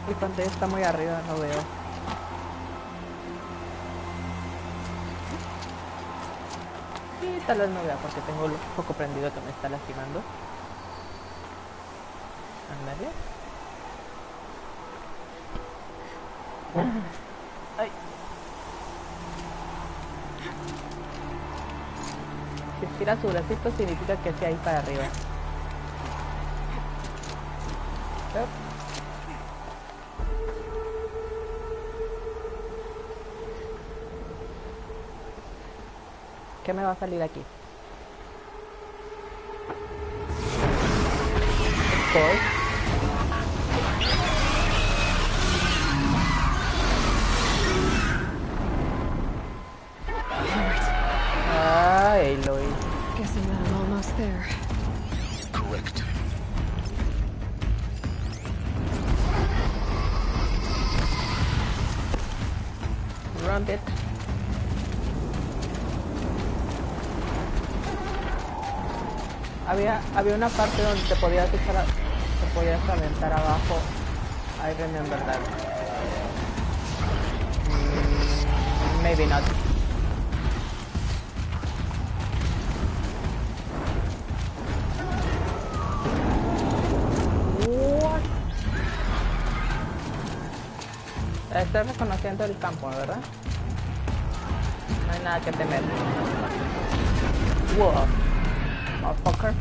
Mi pantalla está muy arriba, no veo. Y tal vez no vea porque tengo el foco prendido que me está lastimando. ¿En medio? Ay. Si estira su bracito significa que sea ahí para arriba. ¿Qué me va a salir aquí? Ay, lo hice. Guessing that I'm almost there. Correct. Run it. Había una parte donde te podías aventar abajo. I remember that. Maybe not. What? Estoy reconociendo el campo, ¿verdad? No hay nada que temer. Wow. Motherfucker.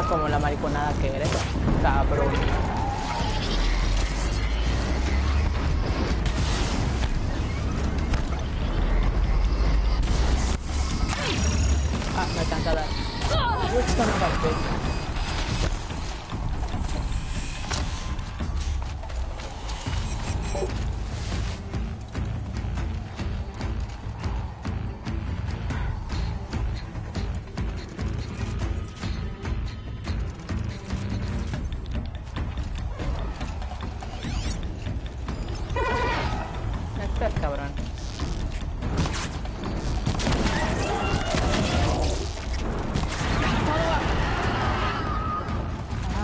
Como la mariconada que eres, cabrón. Ah, me alcanza a dar. Justo no parte. Cabrón.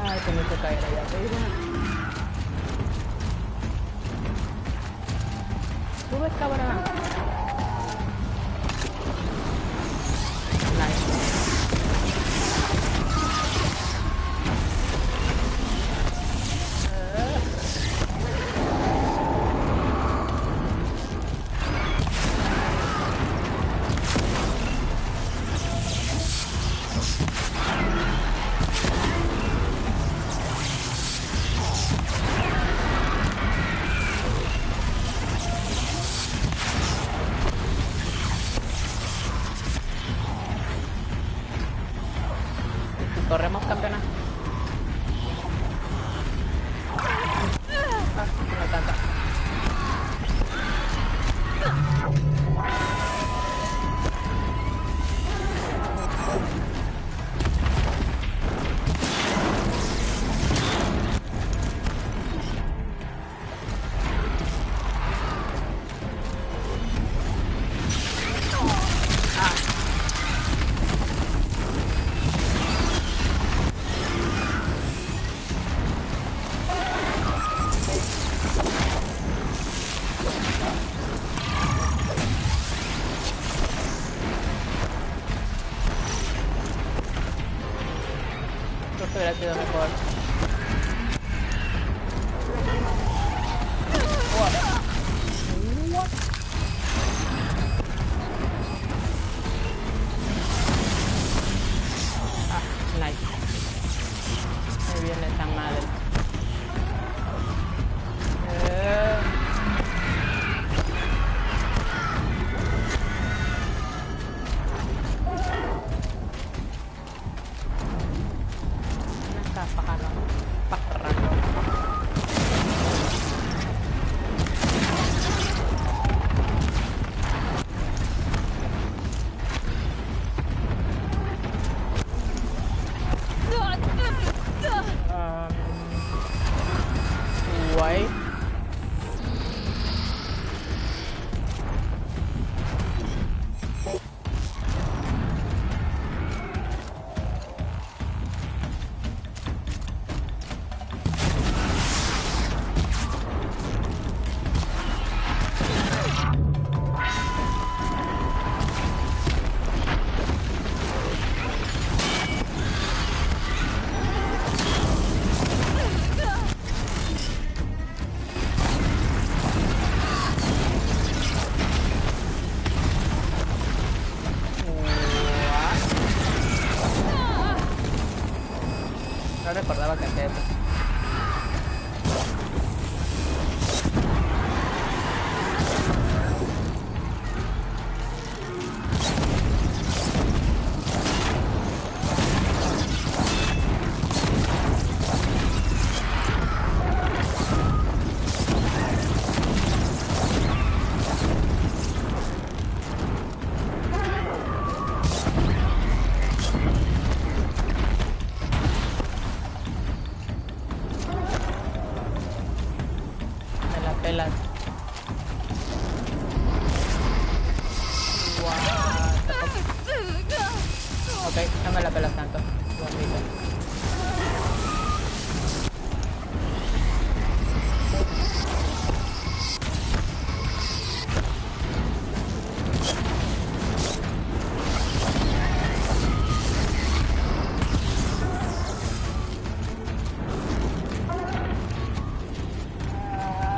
Ay, tengo que caer allá arriba. Sube, cabrón. Nice. sido mejor. What? Ah, nice. Me viene esa madre. Guay. No recordaba que hacía eso. Pelas. Ok, no me la pelas tanto. Bonito.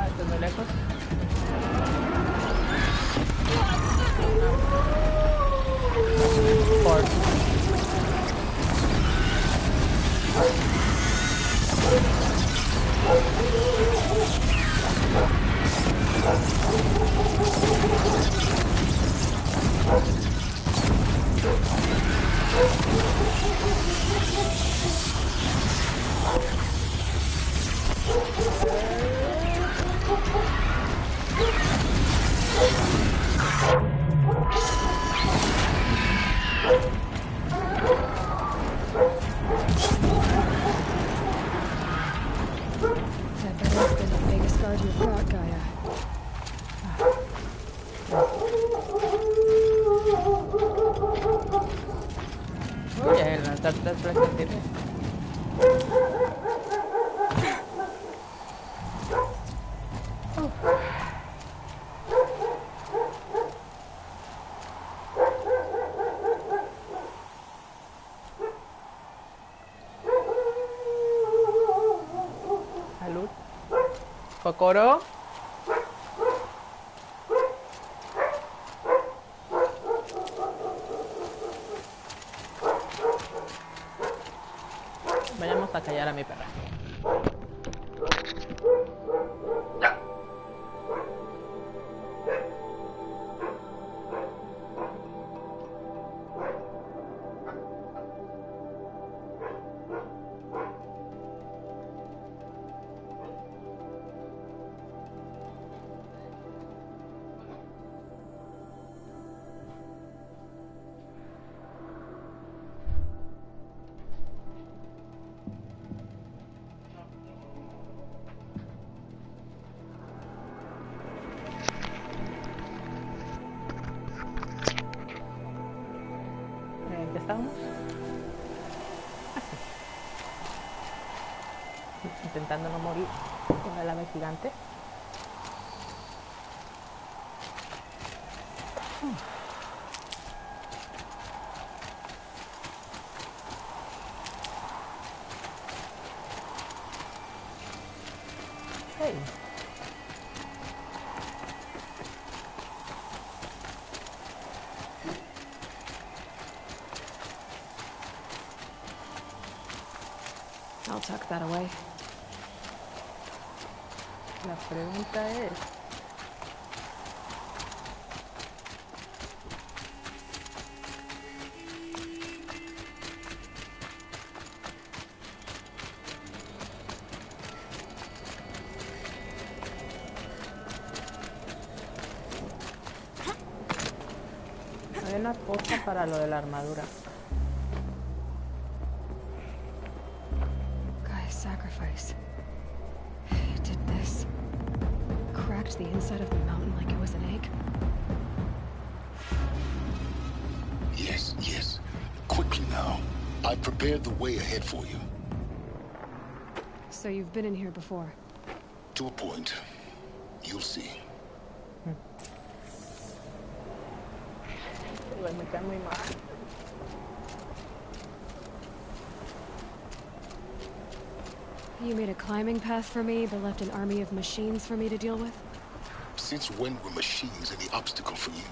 Estoy muy lejos. Por. That better have been the biggest guard you've got, Gaia. Oye, lanzarte flechas sirve. Salud. Kokoro. Vayamos a callar a mi perra. ¿En qué estamos? Intentando no morir con el ave gigante. Hey. I'll tuck that away. La pregunta es... Hay una cosa para lo de la armadura. Guy's sacrifice. He did this. Cracked the inside of the mountain like it was an egg. Yes, yes. Quickly now. I've prepared the way ahead for you. So you've been in here before? To a point. You'll see. Me cae muy mal. You made a climbing path for me, but left an army of machines for me to deal with? Since when were machines any obstacle for you?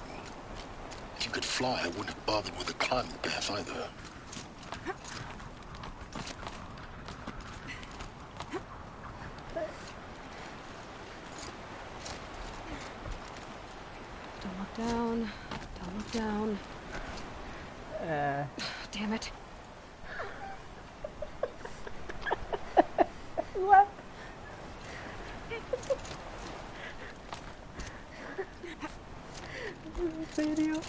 If you could fly, I wouldn't have bothered with the climbing path either. Don't look down. Don't look down. Damn it. What? ¿En serio?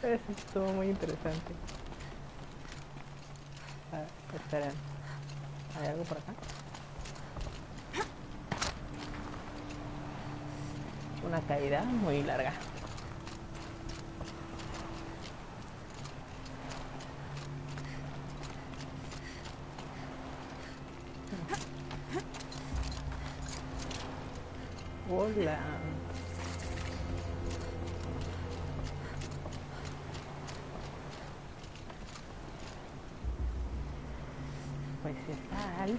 Eso estuvo muy interesante. A ver, esperen. ¿Hay algo por acá? Una caída muy larga. Hola. Pues está alto.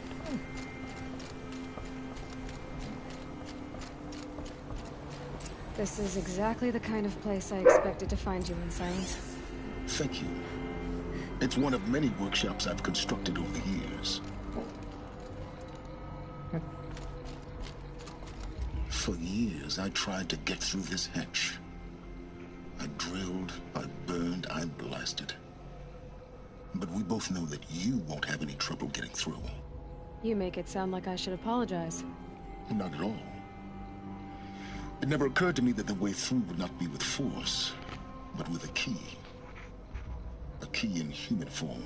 This is exactly the kind of place I expected to find you in, Silence. Thank you. It's one of many workshops I've constructed over the years. For years, I tried to get through this hatch. I drilled, I burned, I blasted. But we both know that you won't have any trouble getting through. You make it sound like I should apologize. Not at all. It never occurred to me that the way through would not be with force, but with a key. A key in human form.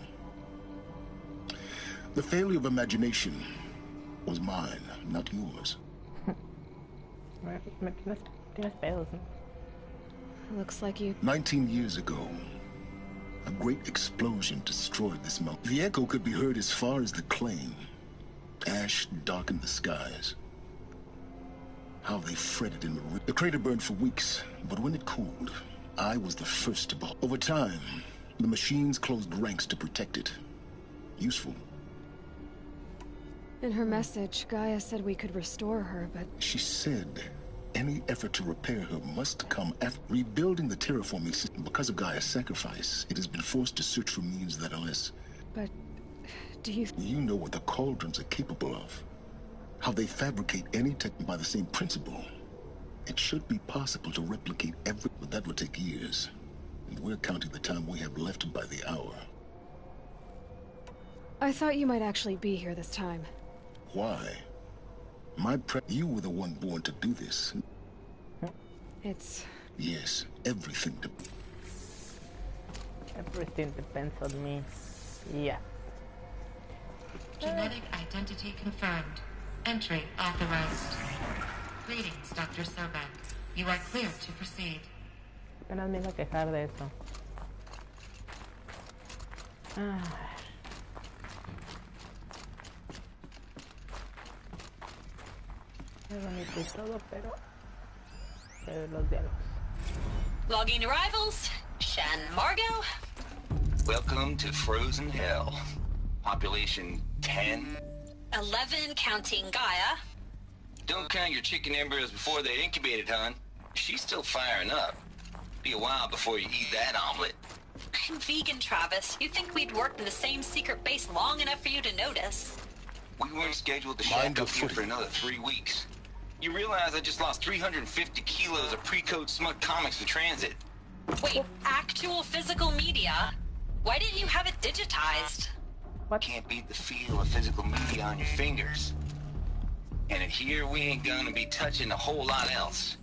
The failure of imagination was mine, not yours. Tienes pedos, ¿no? Looks like you... 19 years ago, a great explosion destroyed this mountain. The echo could be heard as far as the claim. Ash darkened the skies. How they fretted in the river. The crater burned for weeks, but when it cooled, I was the first to bolt. Over time, the machines closed ranks to protect it. Useful. In her message, Gaia said we could restore her, but... She said any effort to repair her must come after rebuilding the terraforming system. Because of Gaia's sacrifice, it has been forced to search for means that are less. But... do you... You know what the cauldrons are capable of. How they fabricate any tech by the same principle. It should be possible to replicate every... But that would take years. And we're counting the time we have left by the hour. I thought you might actually be here this time. Why? You were the one born to do this. It's... Yes, everything Everything depends on me. Yeah. Genetic identity confirmed. Entry authorized. Greetings, Dr. Sobek. You are cleared to proceed. Apenas me iba a quejar de eso. Es bonito y todo, pero los diálogos. Logging arrivals. Shan Margot. Welcome to Frozen Hell. Population 10. 11 counting Gaia. Don't count your chicken embryos before they're incubated, hon. She's still firing up. Be a while before you eat that omelet. I'm vegan, Travis. You think we'd worked in the same secret base long enough for you to notice? We weren't scheduled to Mind shack your up here for footing. another 3 weeks. You realize I just lost 350 kilos of pre-code smut comics in transit. Wait, actual physical media? Why didn't you have it digitized? What? Can't beat the feel of physical media on your fingers. And here we ain't gonna be touching a whole lot else.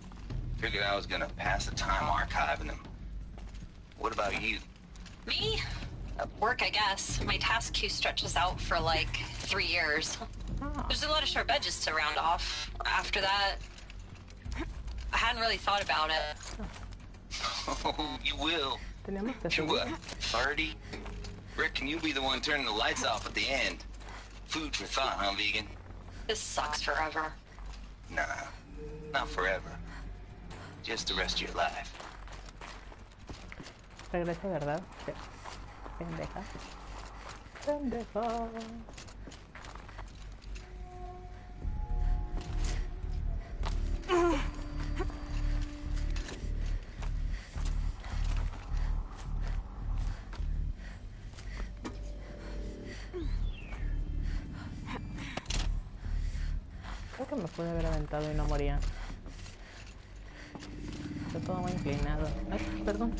Figured I was gonna pass the time archiving them. What about you? Me? Work, I guess. My task queue stretches out for like 3 years. Ah, There's a lot of sharp edges to round off. After that, I hadn't really thought about it. Oh, you will. teníamos que You're subir. what, 30? Reckon you'll be the one turning the lights off at the end. Food for thought, huh, vegan? This sucks forever. Nah, not forever. Just the rest of your life. Regrese, ¿verdad? Sí. Pendeja. Pendeja. Creo que me pude haber aventado y no moría. Está todo muy inclinado. Ay, perdón.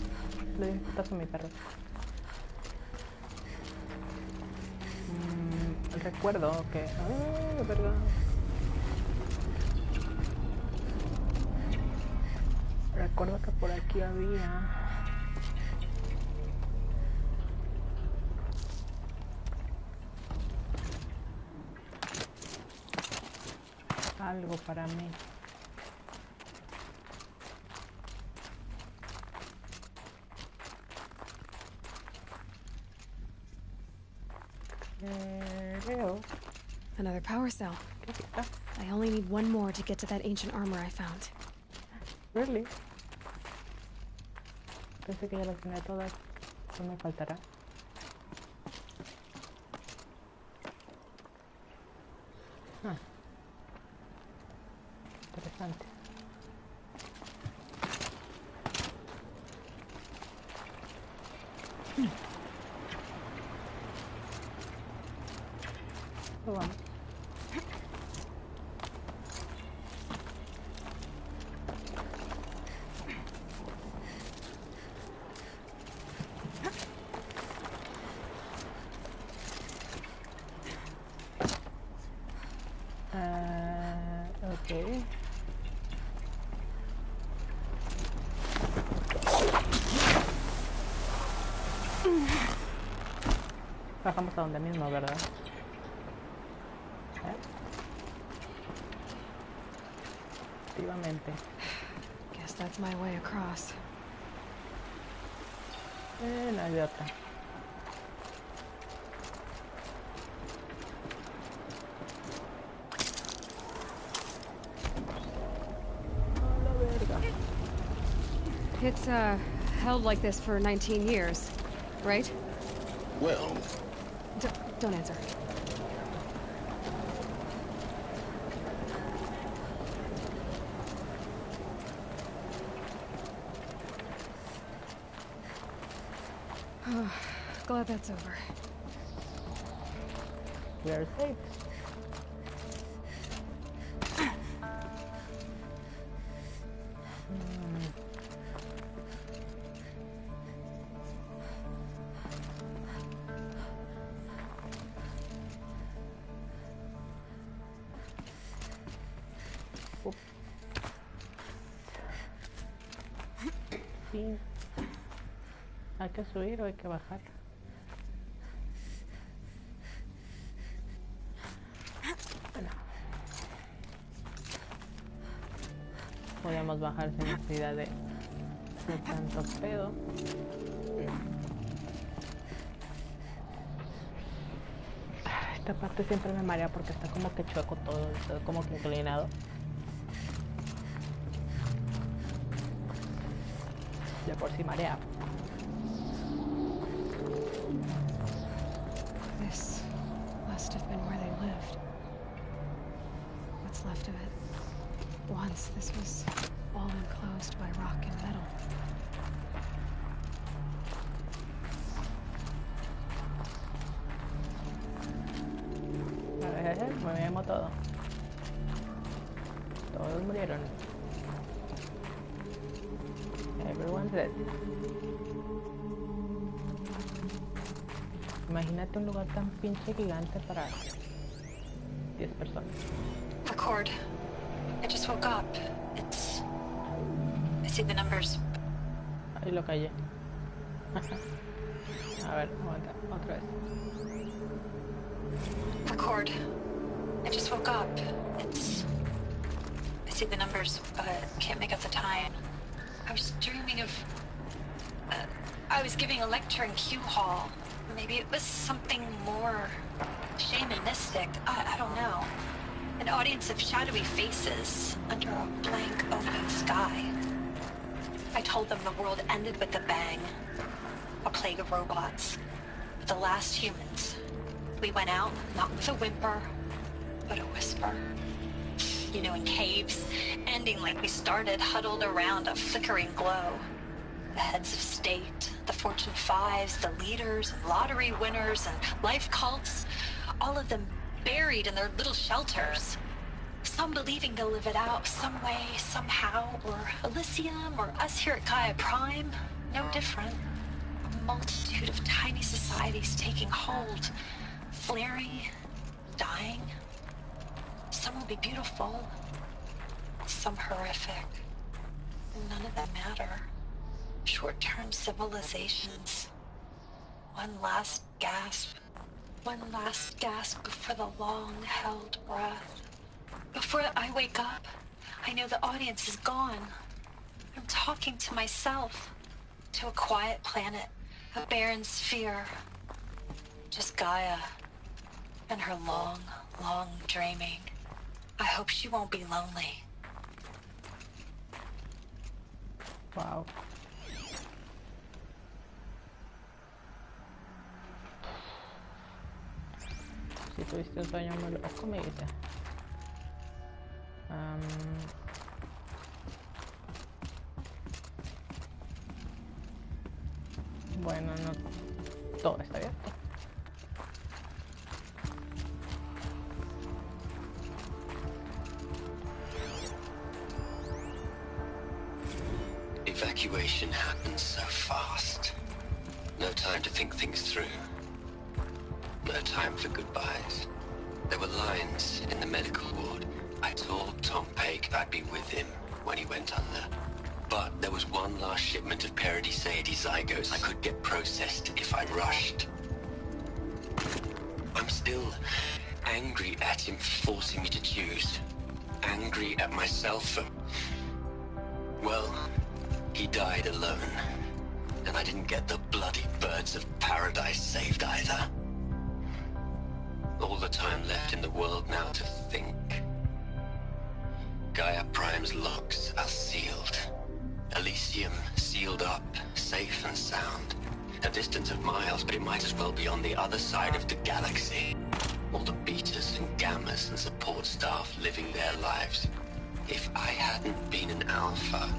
Le di un putazo a mi perro. Recuerdo que... ¡Ah, verga! Recuerdo que por aquí había... algo para mí. Creo Another power cell. que aquí está. I only need one more to get to that ancient armor I found. Really? Pensé que ya las tenía todas. No me faltará. Ah. Interesante. Pues vamos. Ok. Bajamos a donde mismo, ¿verdad? Efectivamente. Guess that's my way across. No hay de otra. A la verga. It's, held like this for 19 years, right? Well, Don't answer. Glad that's over. We are safe. Sí. ¿Hay que subir o hay que bajar? Bueno. Podemos bajar sin necesidad de tanto pedo. Esta parte siempre me marea porque está como que chueco todo, está como que inclinado. De por sí marea. This must have been where they lived. left of it. Once, this was all enclosed by rock and metal. Movimos todo. Todos murieron. Everyone's dead. Imagínate un lugar tan pinche gigante para 10 personas. Record. I just woke up. I see the numbers. Ahí lo callé. A ver, aguanta, otra vez. Record. I just woke up. I see the numbers, but can't make out the time. I was dreaming of... I was giving a lecture in Q Hall. Maybe it was something more shamanistic. I don't know. An audience of shadowy faces under a blank open sky. I told them the world ended with a bang. A plague of robots. The last humans. We went out, not with a whimper, but a whisper. You know, in caves, ending like we started, huddled around a flickering glow. The heads of state, the Fortune 5s, the leaders, and lottery winners, and life cults, all of them buried in their little shelters. Some believing they'll live it out some way, somehow, or Elysium, or us here at Gaia Prime, no different. A multitude of tiny societies taking hold, flaring, dying. Some will be beautiful, some horrific. None of them matter. Short-term civilizations. One last gasp. One last gasp before the long-held breath. Before I wake up, I know the audience is gone. I'm talking to myself. To a quiet planet, a barren sphere. Just Gaia. And her long, long dreaming. I hope she won't be lonely. Wow. Si tuviste un sueño muy loco, me dice. Bueno, no todo está abierto. Evacuation happens so fast. No time to think things through. No time for goodbyes. There were lines in the medical ward. I told Tom Paik I'd be with him when he went under. But there was one last shipment of Paradiseidae zygotes I could get processed if I rushed. I'm still angry at him for forcing me to choose. Angry at myself for... Well, he died alone. And I didn't get the bloody birds of paradise saved either. All the time left in the world now to think. Gaia Prime's locks are sealed. Elysium sealed up, safe and sound. A distance of miles, but it might as well be on the other side of the galaxy. All the betas and gammas and support staff living their lives. If I hadn't been an alpha,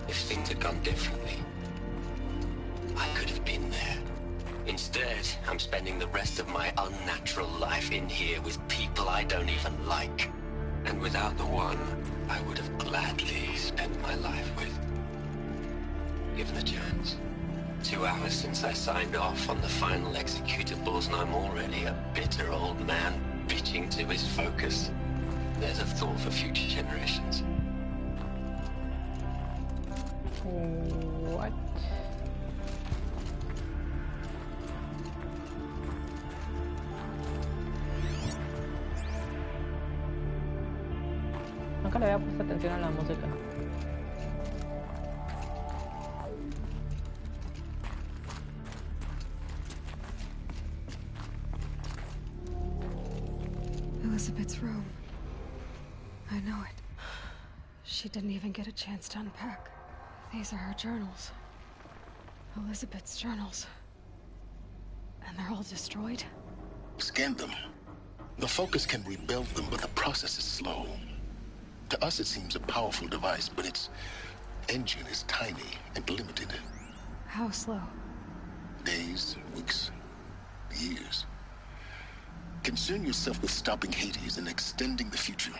if things had gone differently, I could have been there. Instead, I'm spending the rest of my unnatural life in here with people I don't even like. And without the one I would have gladly spent my life with. Given the chance. 2 hours since I signed off on the final executables, and I'm already a bitter old man bitching to his focus. There's a thought for future generations. What? Nunca le había puesto atención a la música. Elizabeth's room. I know it. She didn't even get a chance to unpack. These are her journals. Elizabeth's journals. And they're all destroyed? Scan them. The Focus can rebuild them, but the process is slow. To us, it seems a powerful device, but its engine is tiny and limited. How slow? Days, weeks, years. Concern yourself with stopping Hades and extending the future,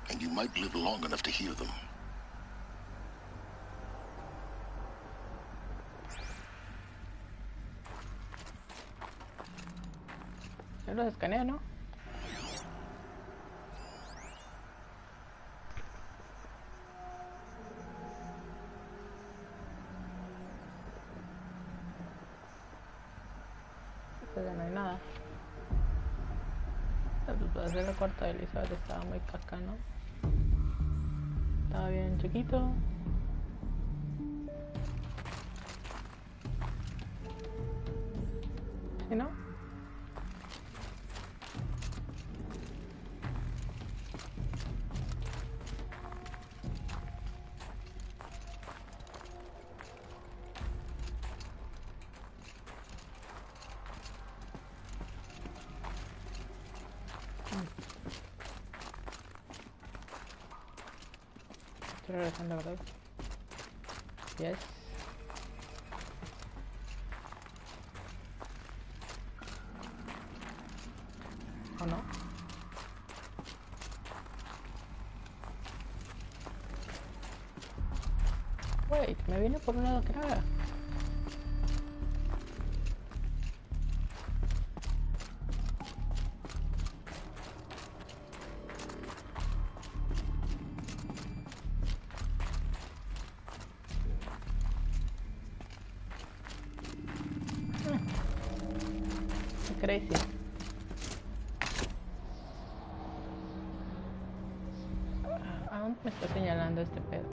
and you might live long enough to hear them. Yo los escaneo, ¿no? Pues ya no hay nada. Pues hacer el cuarto de Elizabeth estaba muy caca, ¿no? Estaba bien chiquito. ¿Sí, no? Estoy regresando, ¿verdad? Yes. ¿O no? Wait, me vine por un lado que nada. Crazy. ¿A dónde me está señalando este pedo?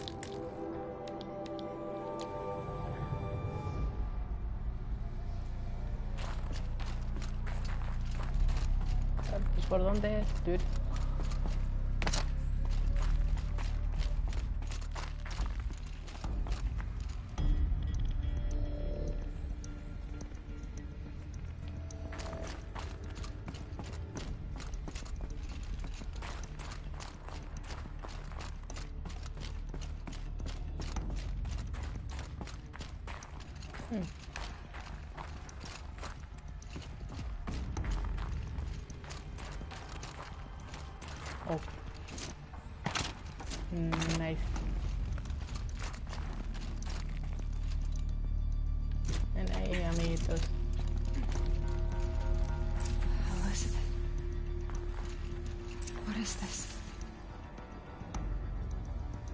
Pues por dónde es, dude. Oh. Nice. And ahí, amiguitos. Elizabeth. What is this?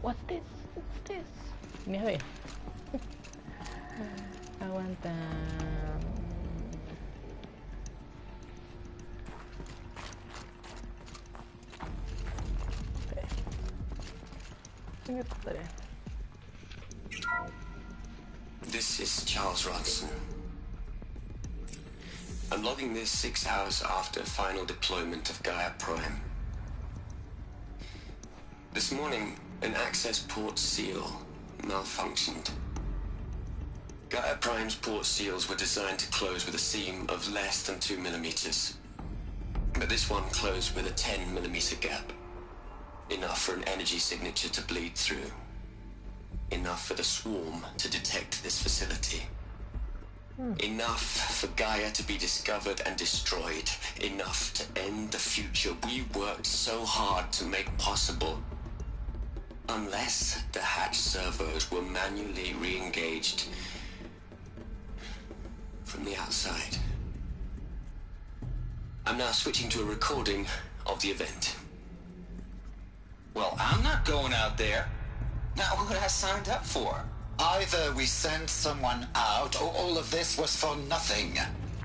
What's this? What's this? Nieve. Aguanta. This is Charles Rodson. I'm logging this 6 hours after final deployment of Gaia Prime. This morning, an access port seal malfunctioned. Gaia Prime's port seals were designed to close with a seam of less than 2 millimeters. But this one closed with a 10 millimeter gap. Enough for an energy signature to bleed through. Enough for the swarm to detect this facility. Enough for Gaia to be discovered and destroyed. Enough to end the future we worked so hard to make possible. Unless the hatch servos were manually re-engaged from the outside. I'm now switching to a recording of the event. Well, I'm not going out there. Not what I signed up for. Either we sent someone out, or all of this was for nothing.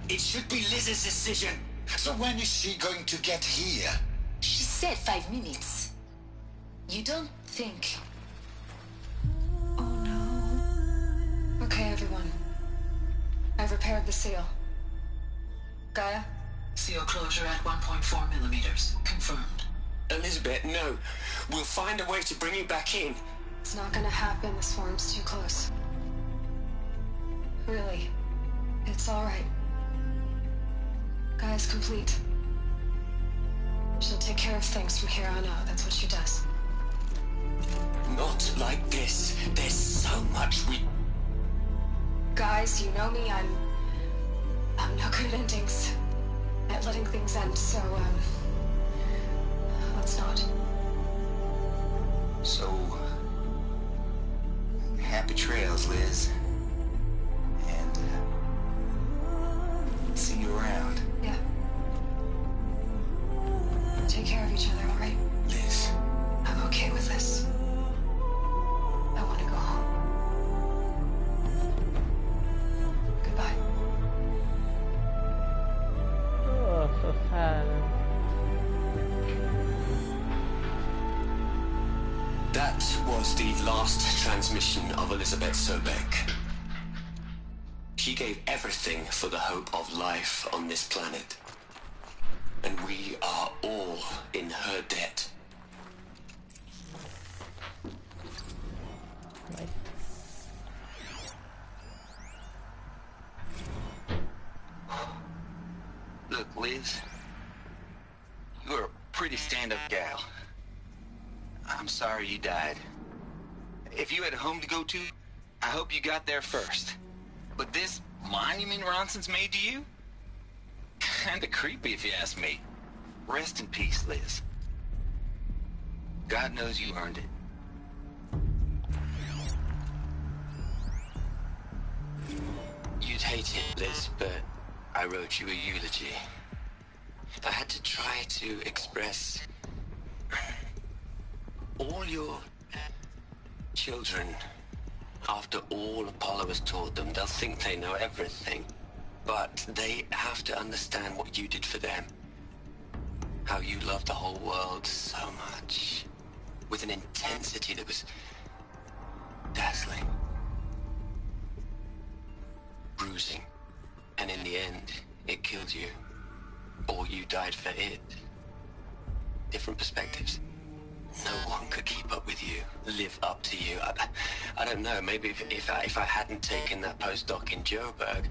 It should be Liz's decision. So when is she going to get here? She said 5 minutes. You don't think... Oh no. Okay, everyone. I've repaired the seal. Gaia? Seal closure at 1.4 millimeters. Confirmed. Elizabeth, no. We'll find a way to bring you back in. It's not gonna happen. The swarm's too close. Really. It's alright. Gaia's complete. care of things from here on out. That's what she does. Not like this. There's so much we... Guys, you know me. I'm no good at endings. At letting things end, so, let's not. So, happy trails, Liz. And, see you around. Yeah. Take care of each other, all right? Liz. I'm okay with this. I want to go home. Goodbye. Oh, so sad. That was the last transmission of Elizabeth Sobek. She gave everything for the hope of life on this planet. And we are all in her debt. Look, Liz, you're a pretty stand-up gal. I'm sorry you died. If you had a home to go to, I hope you got there first. But this monument Ronson's made to you? Kinda creepy if you ask me. Rest in peace, Liz. God knows you earned it. You'd hate it, Liz, but I wrote you a eulogy. I had to try to express all your children. After all Apollo has taught them, they'll think they know everything. But they have to understand what you did for them. How you loved the whole world so much. With an intensity that was dazzling. Bruising. And in the end, it killed you. Or you died for it. Different perspectives. No one could keep up with you, live up to you. I don't know, maybe if I hadn't taken that postdoc in Joburg...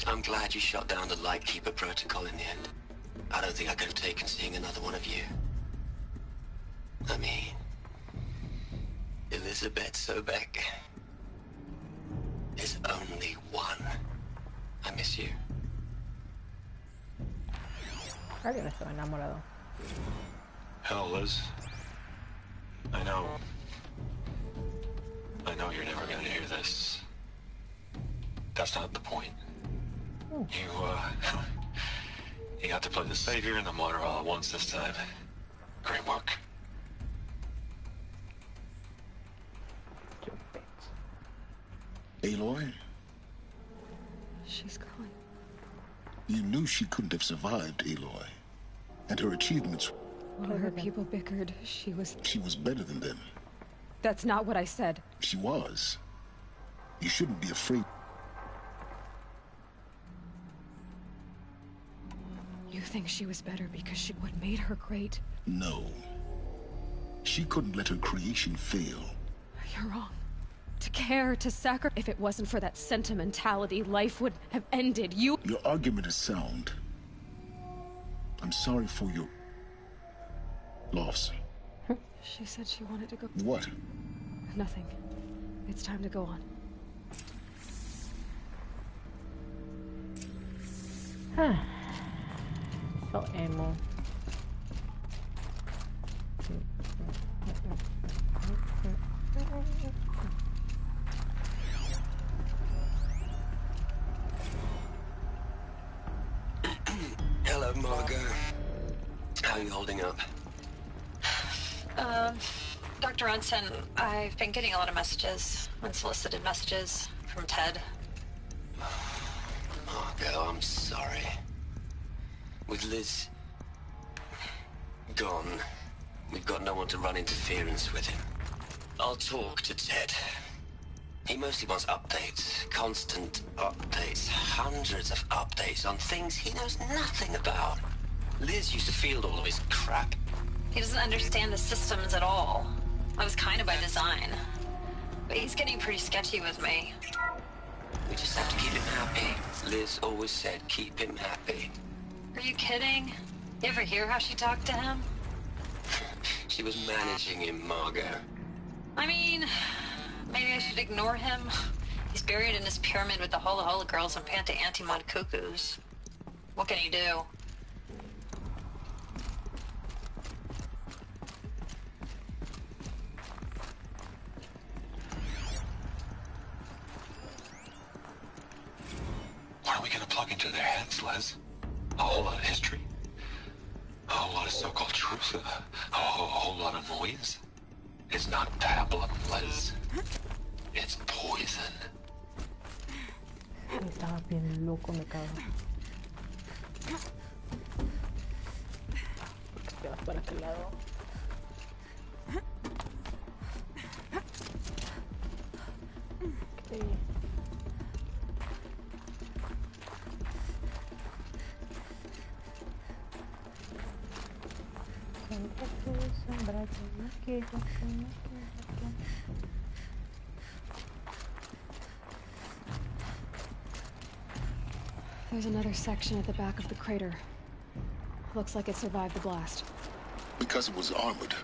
I'm glad you shot down the Lightkeeper protocol in the end. I don't think I could have taken seeing another one of you. I mean... Elizabeth Sobek... There's only one. I miss you. Alguien estaba enamorado. Hell, Liz. I know you're never gonna hear this. That's not the point. You got to play the savior and the martyr all at once this time. Great work. Aloy? She's gone. You knew she couldn't have survived, Aloy. And her achievements... While her people bickered, she was... She was better than them. That's not what I said. She was. You shouldn't be afraid. You think she was better because she... What made her great? No. She couldn't let her creation fail. You're wrong. To care, to sacrifice... If it wasn't for that sentimentality, life would have ended. Your argument is sound. I'm sorry for your... loss. She said she wanted to go... What? Nothing. It's time to go on. So emo. Hello, Margot. How are you holding up? Dr. Ronson, I've been getting a lot of messages, unsolicited messages from Ted. Margot, I'm sorry. With Liz gone, we've got no one to run interference with him. I'll talk to Ted. He mostly wants updates, constant updates, hundreds of updates on things he knows nothing about. Liz used to field all of his crap. He doesn't understand the systems at all. I was kind of by design. But he's getting pretty sketchy with me. We just have to keep him happy. Liz always said keep him happy. Are you kidding? You ever hear how she talked to him? She was managing him, Margot. I mean, maybe I should ignore him. He's buried in his pyramid with the Hola Hola girls and Panta Antimod cuckoos. What can he do? What are we gonna plug into their heads, Les? A whole lot of history? A whole lot of so-called truth? A whole lot of noise? It's not pablum, Les. It's poison. Estaba bien loco, me cago. ¿Por qué te vas para aquel lado? Okay. There's another section at the back of the crater. Looks like it survived the blast. Because it was armored,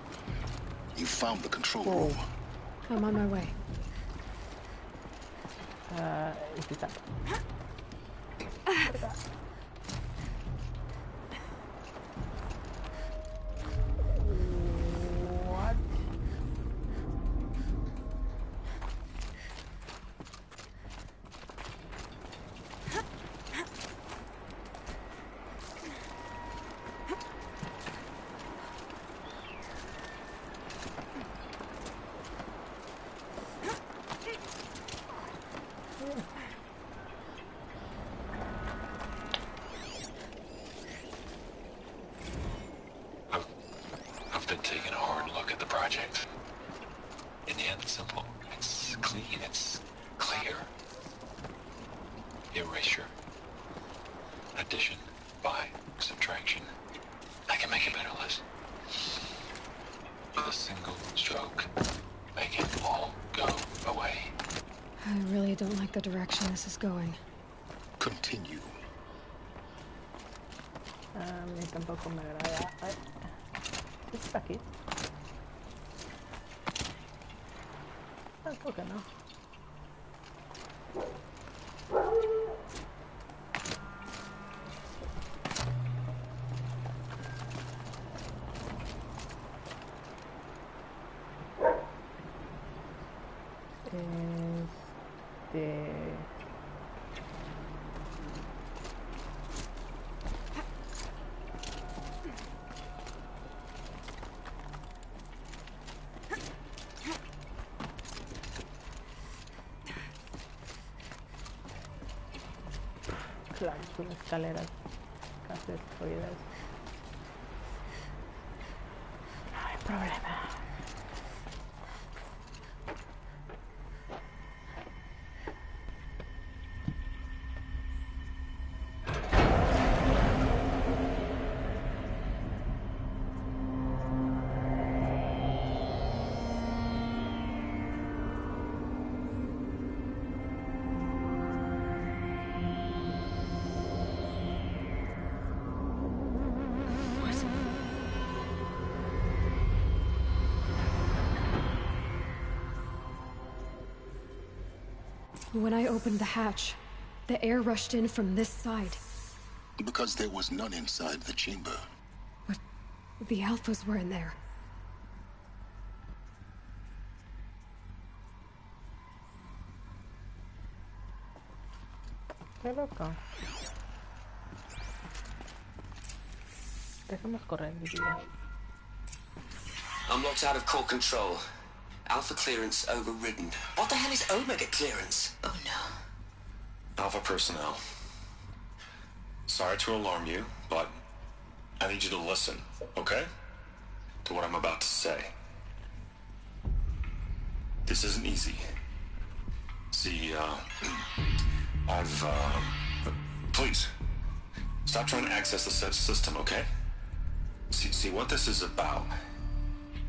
you found the control room. I'm on my way. Is it that? What? I've been taking a hard look at the project. In the end, it's simple. It's clean. It's clear. Erasure. Addition. By. Subtraction. I can make it better, Liz. With a single stroke. Make it all go away. I really don't like the direction this is going. Continue. A mí tampoco me agrada. Ay, ¿está aquí? Tampoco no. Claro, sus escaleras casi destruidas. No hay problema. When I opened the hatch, the air rushed in from this side. Because there was none inside the chamber. But the alphas were in there. Qué loco. Dejemos correr, diría. I'm locked out of core control. Alpha clearance overridden. What the hell is Omega clearance? Oh no. Alpha personnel. Sorry to alarm you, but I need you to listen, okay? To what I'm about to say. This isn't easy. See, please, stop trying to access the said system, okay? See, what this is about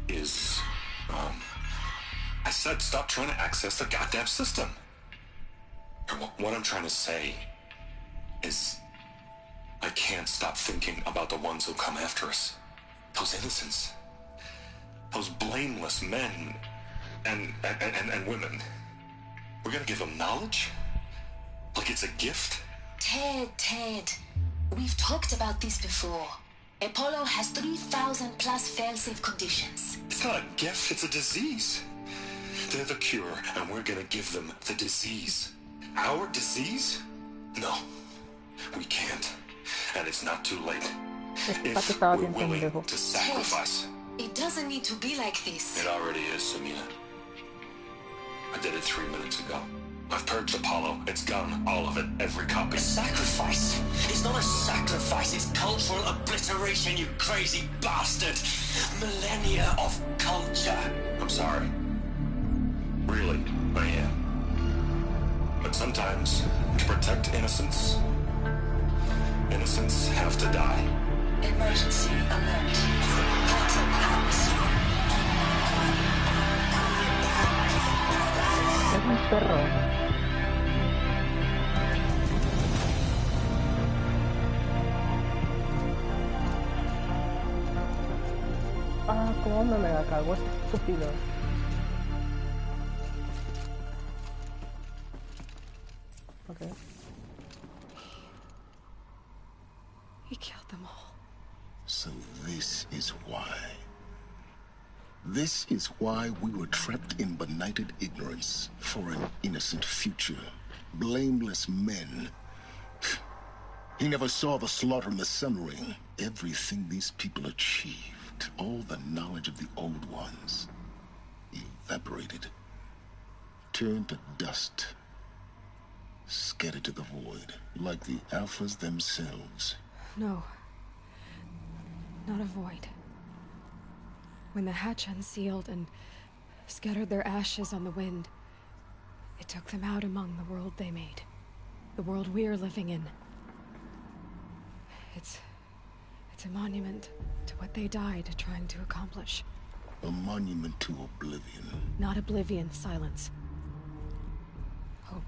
is, I said stop trying to access the goddamn system. What I'm trying to say is I can't stop thinking about the ones who'll come after us. Those innocents. Those blameless men and women. We're gonna give them knowledge? Like it's a gift? Ted. We've talked about this before. Apollo has 3,000 plus fail-safe conditions. It's not a gift, it's a disease. They're the cure, and we're gonna give them the disease. Our disease? No, we can't. And it's not too late. If we're willing to sacrifice. Ted, it doesn't need to be like this. It already is, Samina. I did it 3 minutes ago. I've purged Apollo. It's gone. All of it. Every copy. A sacrifice? It's not a sacrifice. It's cultural obliteration, you crazy bastard. Millennia of culture. I'm sorry. Really, I am. But sometimes, to protect innocence, innocents have to die. Emergency alert. Quantum atmosphere. Es un perro. Ah, cómo me mega cagó ese estúpido. Okay. He killed them all. So this is why. This is why we were trapped in benighted ignorance for an innocent future. Blameless men. He never saw the slaughter in the Sun Ring. Everything these people achieved, all the knowledge of the old ones, evaporated, turned to dust, scattered to the void, like the Alphas themselves. No. Not a void. When the hatch unsealed and scattered their ashes on the wind, it took them out among the world they made. The world we're living in. It's a monument to what they died trying to accomplish. A monument to oblivion. Not oblivion, silence. Hope.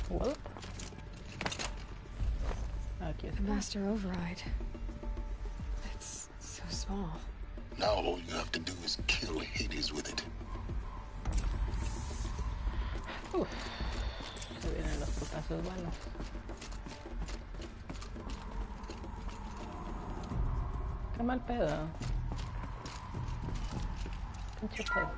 What? Aquí The está. master override. It's so small. Now all you have to do is kill Hades with it. Uf, se vienen los putazos buenos. Qué mal pedo. Pinche pedo.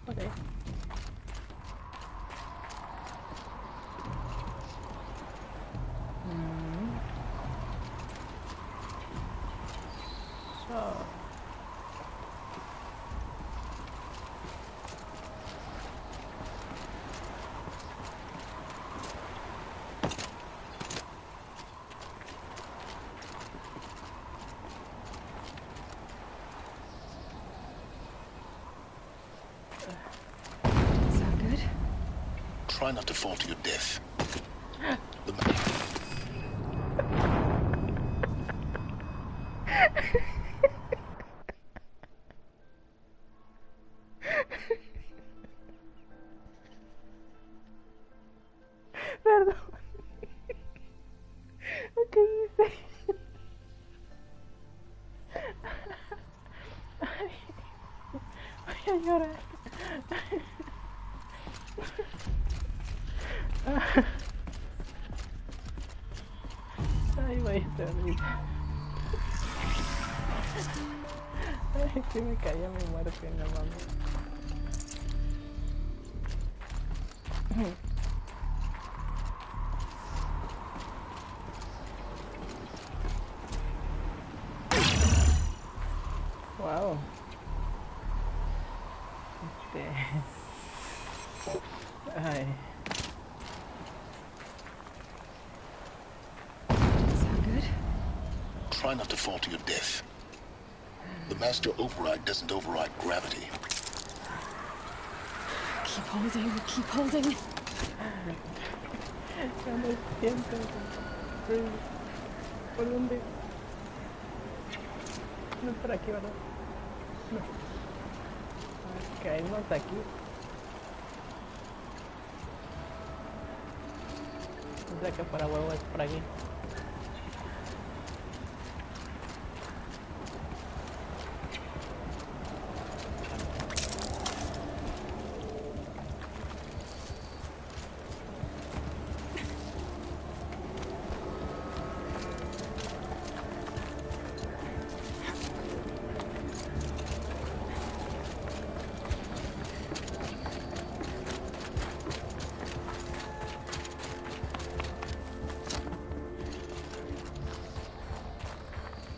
Okay. So. Is that good? Try not to fall to your death. Perdón. ¿Qué hice? Ay, voy a llorar. Ay, voy a estar ahorita. Ay, que me caía mi muerte, no mames. Wow. Ay. Is that good? Try not to fall to your death. The master override doesn't override gravity. Keep holding, keep holding. No me siento. ¿Por dónde? No es por aquí, ¿verdad? No. Ok, no está aquí. O sea que para huevo es por aquí.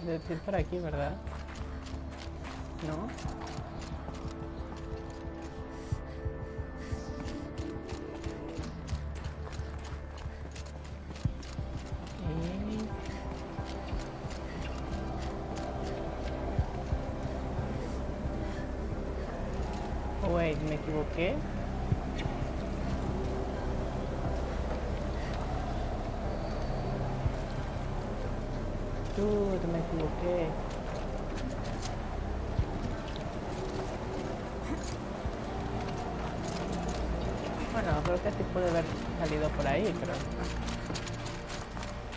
Decir por aquí, ¿verdad? ¿No? Oh, wait, me equivoqué. Dude, me equivoqué. Bueno, creo que sí puede haber salido por ahí, pero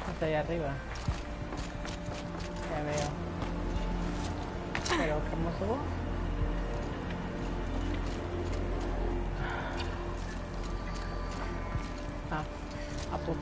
hasta allá arriba. Ya veo. Pero ¿cómo subo? Ah, pues.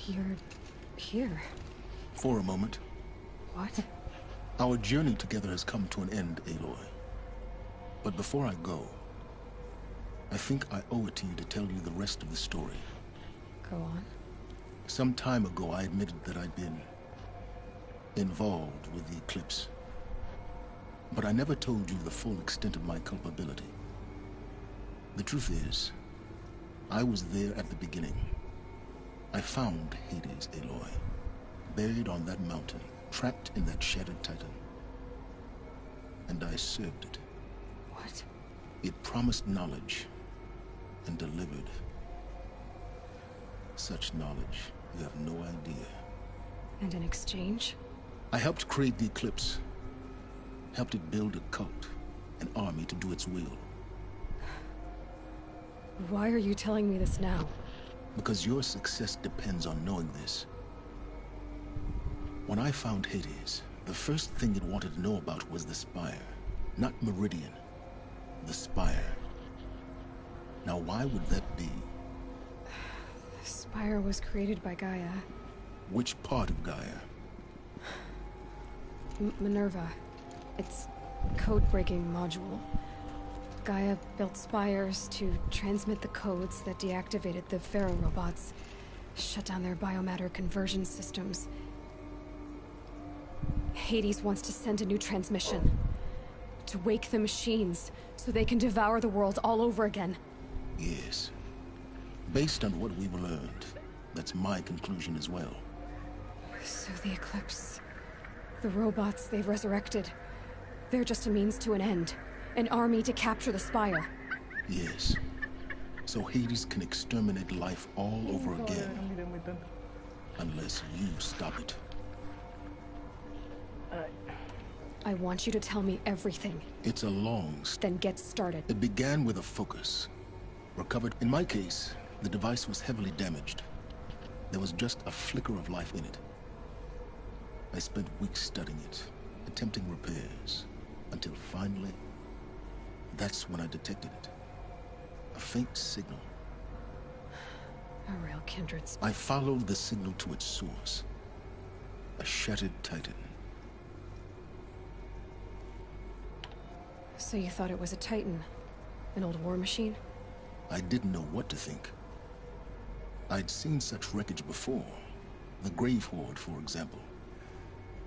You're here. For a moment. What? Our journey together has come to an end, Aloy. But before I go, I think I owe it to you to tell you the rest of the story. Go on. Some time ago, I admitted that I'd been involved with the eclipse. But I never told you the full extent of my culpability. The truth is, I was there at the beginning. I found Hades, Aloy, buried on that mountain, trapped in that shattered titan. And I served it. What? It promised knowledge and delivered such knowledge you have no idea. And in exchange? I helped create the eclipse, helped it build a cult, an army to do its will. Why are you telling me this now? Because your success depends on knowing this. When I found Hades, the first thing it wanted to know about was the Spire. Not Meridian. The Spire. Now why would that be? The Spire was created by Gaia. Which part of Gaia? Minerva. It's code-breaking module. Gaia built spires to transmit the codes that deactivated the Pharaoh robots, shut down their biomatter conversion systems. Hades wants to send a new transmission. To wake the machines, so they can devour the world all over again. Yes. Based on what we've learned, that's my conclusion as well. So the Eclipse... the robots they've resurrected... they're just a means to an end. An army to capture the Spire. Yes. So Hades can exterminate life all over again. Unless you stop it. I want you to tell me everything. It's a long Then get started. It began with a focus. Recovered. In my case, the device was heavily damaged. There was just a flicker of life in it. I spent weeks studying it, attempting repairs, until finally, That's when I detected it. A faint signal. A real kindred spirit. I followed the signal to its source. A shattered titan. So you thought it was a titan? An old war machine? I didn't know what to think. I'd seen such wreckage before. The Grave Horde, for example.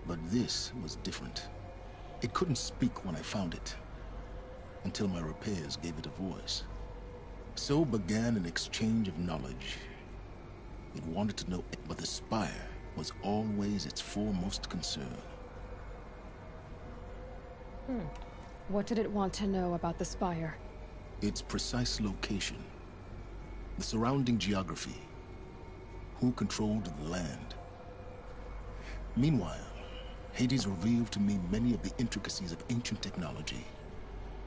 But this was different. It couldn't speak when I found it, until my repairs gave it a voice. So began an exchange of knowledge. It wanted to know, but the spire was always its foremost concern. What did it want to know about the spire? Its precise location, the surrounding geography, who controlled the land. Meanwhile, Hades revealed to me many of the intricacies of ancient technology.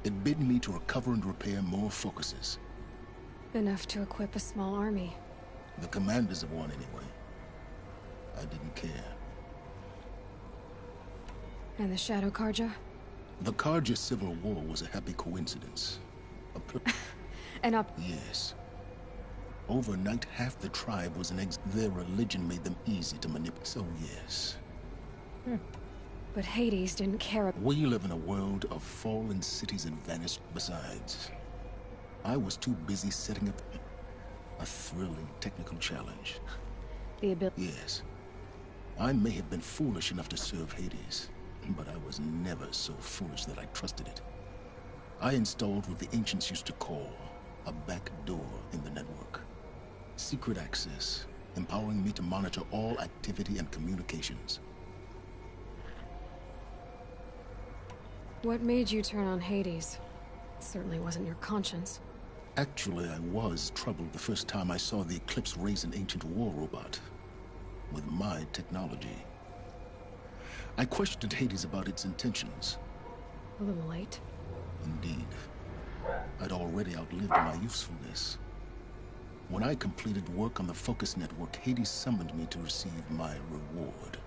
It bid me to recover and repair more focuses. Enough to equip a small army. The commanders of one, anyway. I didn't care. And the Shadow Karja? The Karja Civil War was a happy coincidence. Yes. Overnight, half the tribe was in exile. Their religion made them easy to manipulate. So, yes. But Hades didn't care. We live in a world of fallen cities and vanished. Besides, I was too busy setting up a thrilling technical challenge. The ability. Yes. I may have been foolish enough to serve Hades, but I was never so foolish that I trusted it. I installed what the ancients used to call a back door in the network. Secret access, empowering me to monitor all activity and communications. What made you turn on Hades? It certainly wasn't your conscience. Actually, I was troubled the first time I saw the Eclipse raise an ancient war robot with my technology. I questioned Hades about its intentions. A little late. Indeed. I'd already outlived my usefulness. When I completed work on the Focus Network, Hades summoned me to receive my reward.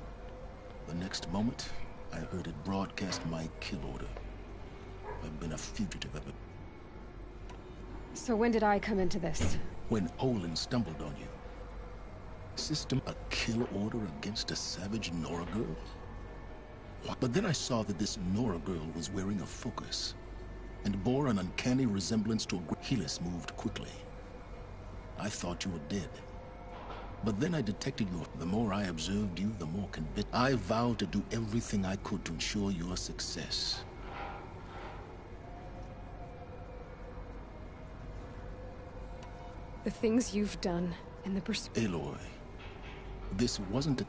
The next moment, I heard it broadcast my kill order. I've been a fugitive ever. So when did I come into this? When Olin stumbled on you. System a kill order against a savage Nora girl? But then I saw that this Nora girl was wearing a focus and bore an uncanny resemblance to a Helis moved quickly. I thought you were dead. But then I detected you. The more I observed you, the more convinced. I vowed to do everything I could to ensure your success. The things you've done in the pursuit. Aloy, this wasn't a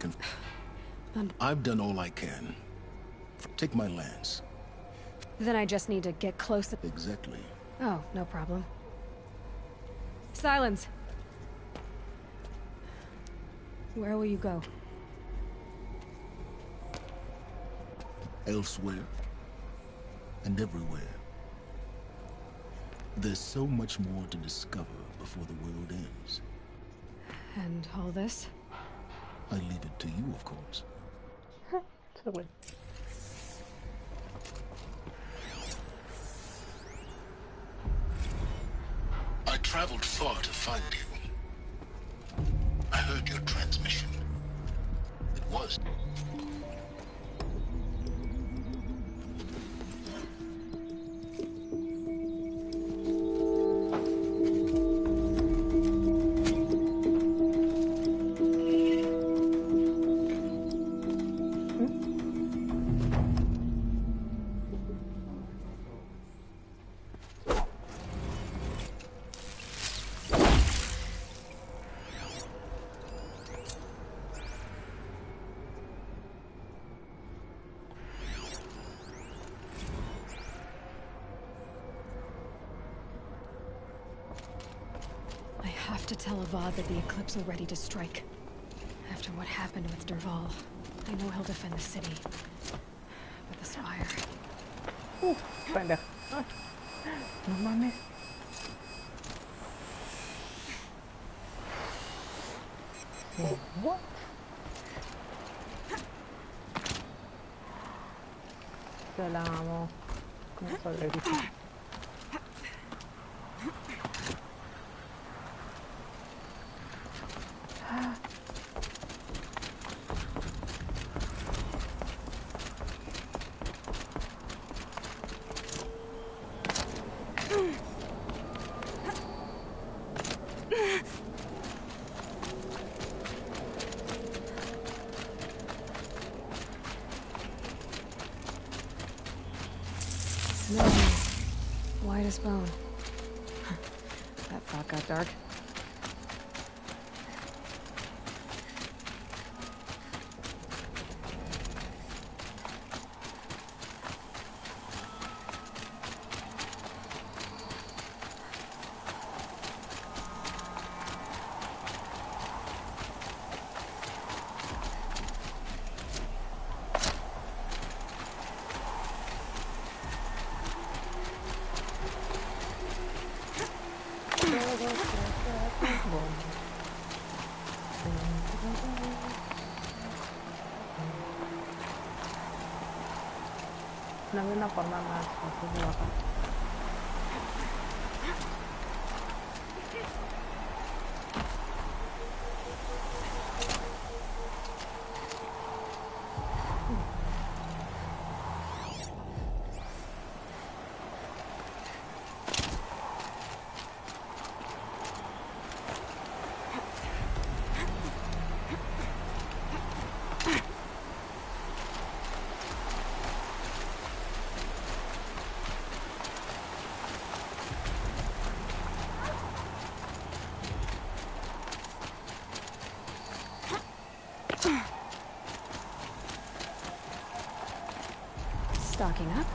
I've done all I can. Take my lance. Then I just need to get close. Exactly. Oh, no problem. Silence! Where will you go? Elsewhere. And everywhere. There's so much more to discover before the world ends. And all this? I leave it to you, of course. I traveled far to find you. I heard your transmission. It was... To tell Avad that the Eclipse are ready to strike. After what happened with Derval, I know he'll defend the city. But the Spire... Pendejo. No mames. What? Te la amo. ¿Cómo sobreviví? White as bone. That thought got dark. No había una forma más fácil de bajar. Stocking up.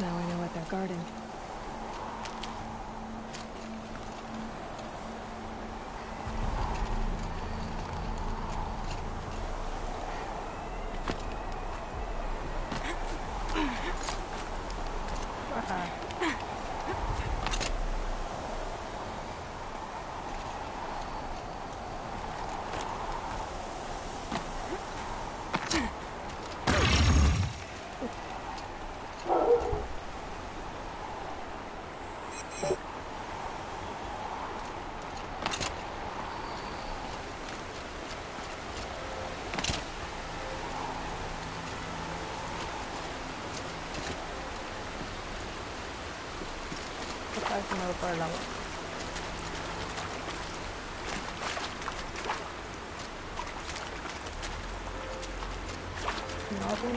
Now I know what they're guarding. Por el agua.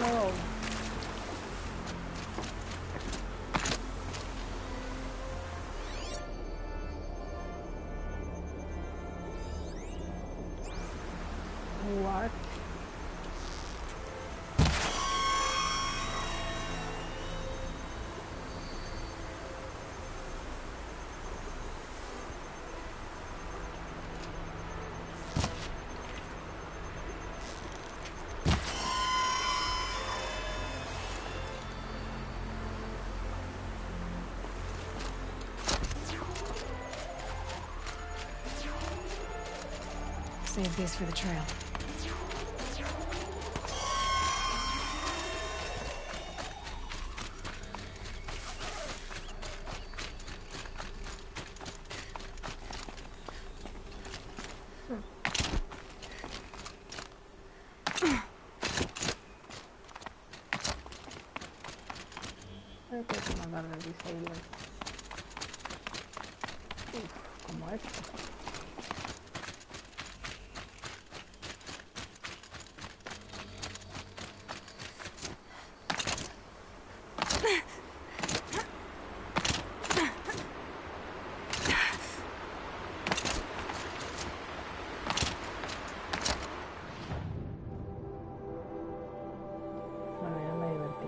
No. What? Save these for the trail. Creo que es una larga disable. Como esto. Bueno, ya me divertí.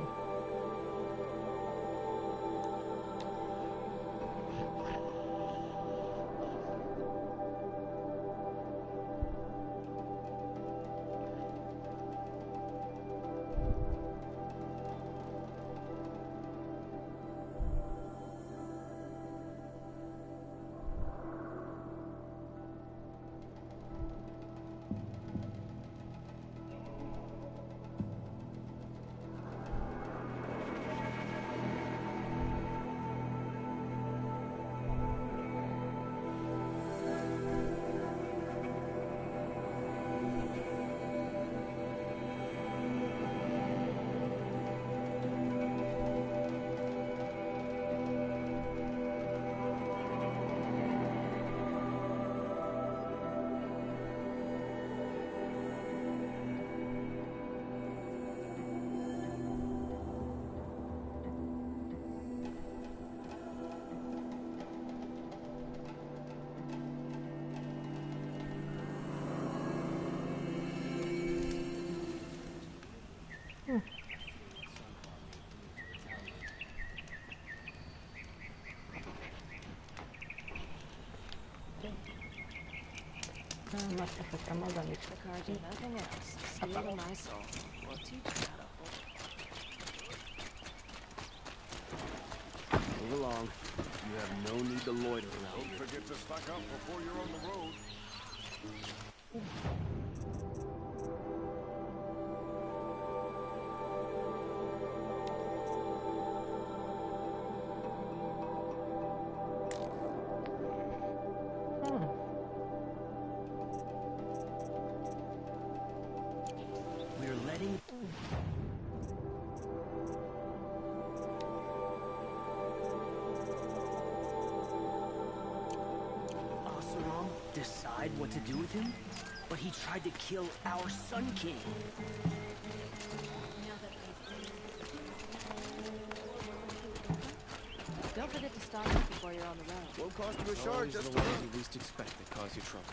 Nada más que sacamos la lista. Move along. You have no need to loiter around. Don't forget to stock up before you're on the road. We're letting... decide what to do with him? But he tried to kill our Sun King. Don't forget to stock up before you're on the road. Won't cost you a shard, just the ones you least expect that cause you trouble.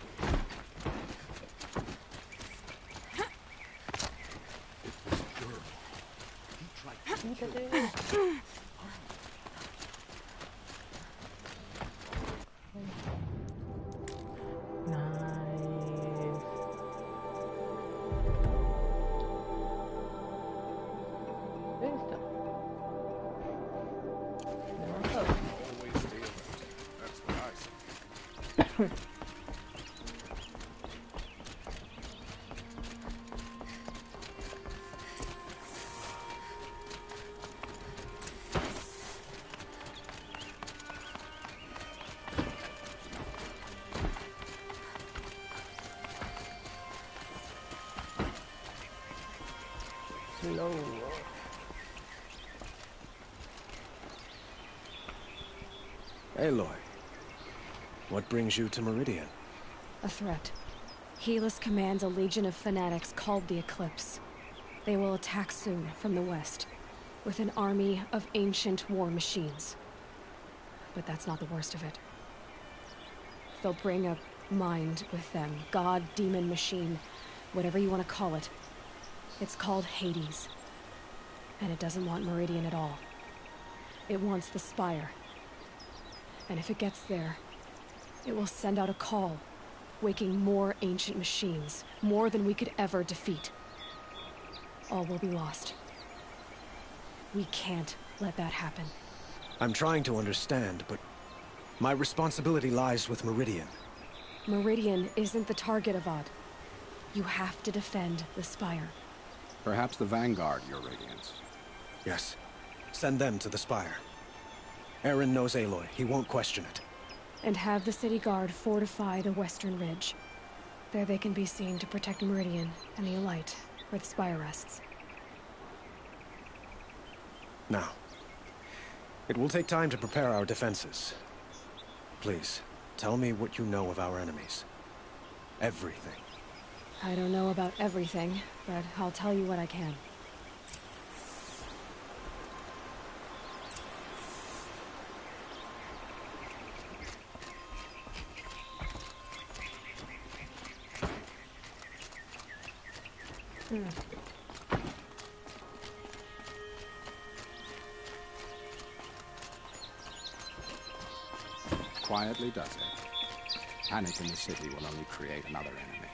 It was a girl. He tried to kill her. Always stay alert. That's what I say. Hello. Aloy, what brings you to Meridian? A threat. Helis commands a legion of fanatics called the Eclipse. They will attack soon from the west, with an army of ancient war machines. But that's not the worst of it. They'll bring a mind with them, god, demon, machine, whatever you want to call it. It's called Hades. And it doesn't want Meridian at all. It wants the Spire. And if it gets there, it will send out a call, waking more ancient machines, more than we could ever defeat. All will be lost. We can't let that happen. I'm trying to understand, but my responsibility lies with Meridian. Meridian isn't the target, Avad. You have to defend the Spire. Perhaps the Vanguard, Your Radiance. Yes. Send them to the Spire. Aaron knows Aloy. He won't question it. And have the city guard fortify the western ridge. There they can be seen to protect Meridian and the Elite, where the Spire rests. Now, it will take time to prepare our defenses. Please, tell me what you know of our enemies. Everything. I don't know about everything, but I'll tell you what I can. Quietly does it. Panic in the city will only create another enemy.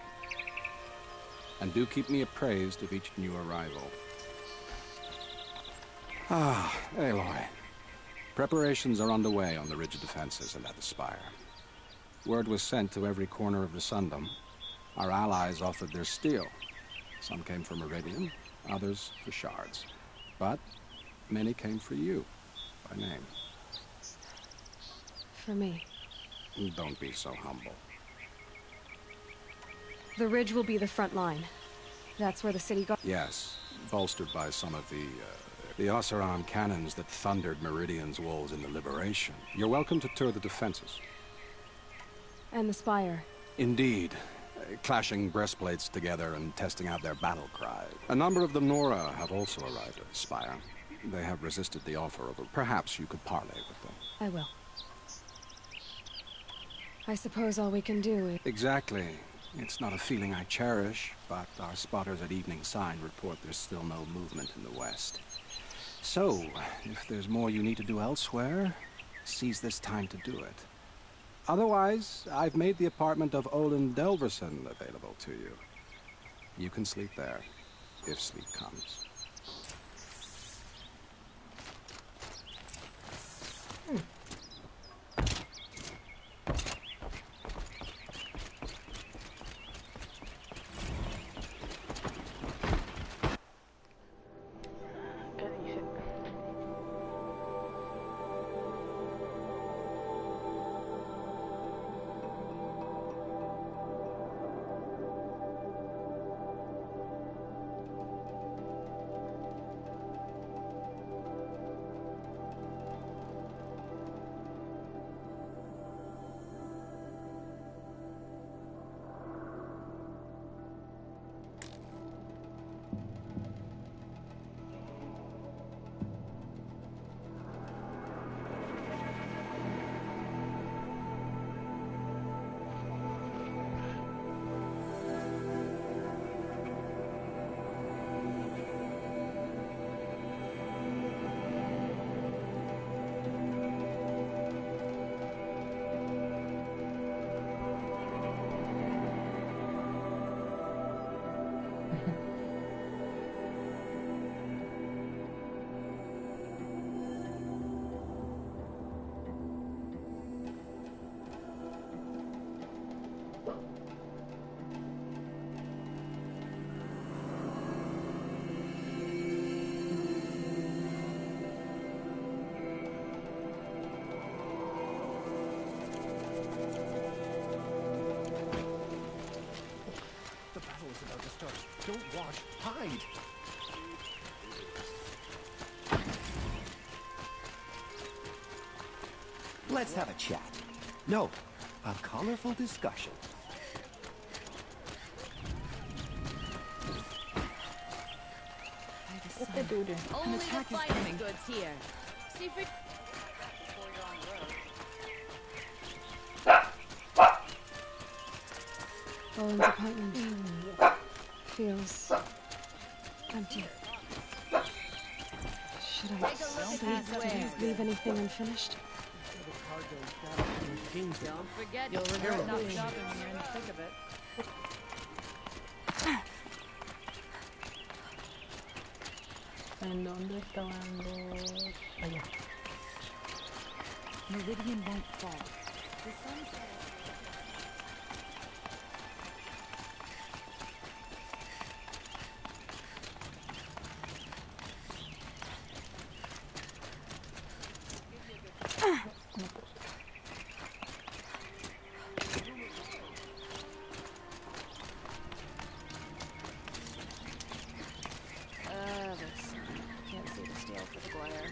And do keep me appraised of each new arrival. Ah, Aloy. Preparations are underway on the ridge defenses and at the Spire. Word was sent to every corner of the Sundom. Our allies offered their steel. Some came for Meridian, others for shards. But many came for you, by name. For me. Don't be so humble. The ridge will be the front line. That's where the city guard... Yes, bolstered by some of the Oseram cannons that thundered Meridian's walls in the Liberation. You're welcome to tour the defenses. And the Spire. Indeed. Clashing breastplates together and testing out their battle cry. A number of the Nora have also arrived at the Spire. They have resisted the offer of perhaps you could parley with them. I will. I suppose all we can do is... Exactly. It's not a feeling I cherish, but our spotters at Evening Sign report there's still no movement in the west. So, if there's more you need to do elsewhere, seize this time to do it. Otherwise, I've made the apartment of Olin Delverson available to you. You can sleep there, if sleep comes. ¿Qué dice? Don't watch. Hide! Let's have a chat. No, a colorful discussion. What's the dude? Only the finest goods here. See if it... Before you're on the road. Owen's apartment feels empty. Should I leave anything unfinished? Don't forget, you'll regret not shopping when you're in the thick of it. ¿En dónde estaban los...? Allá. Meridian won't fall. The sunset... Can't see the steel for the glare.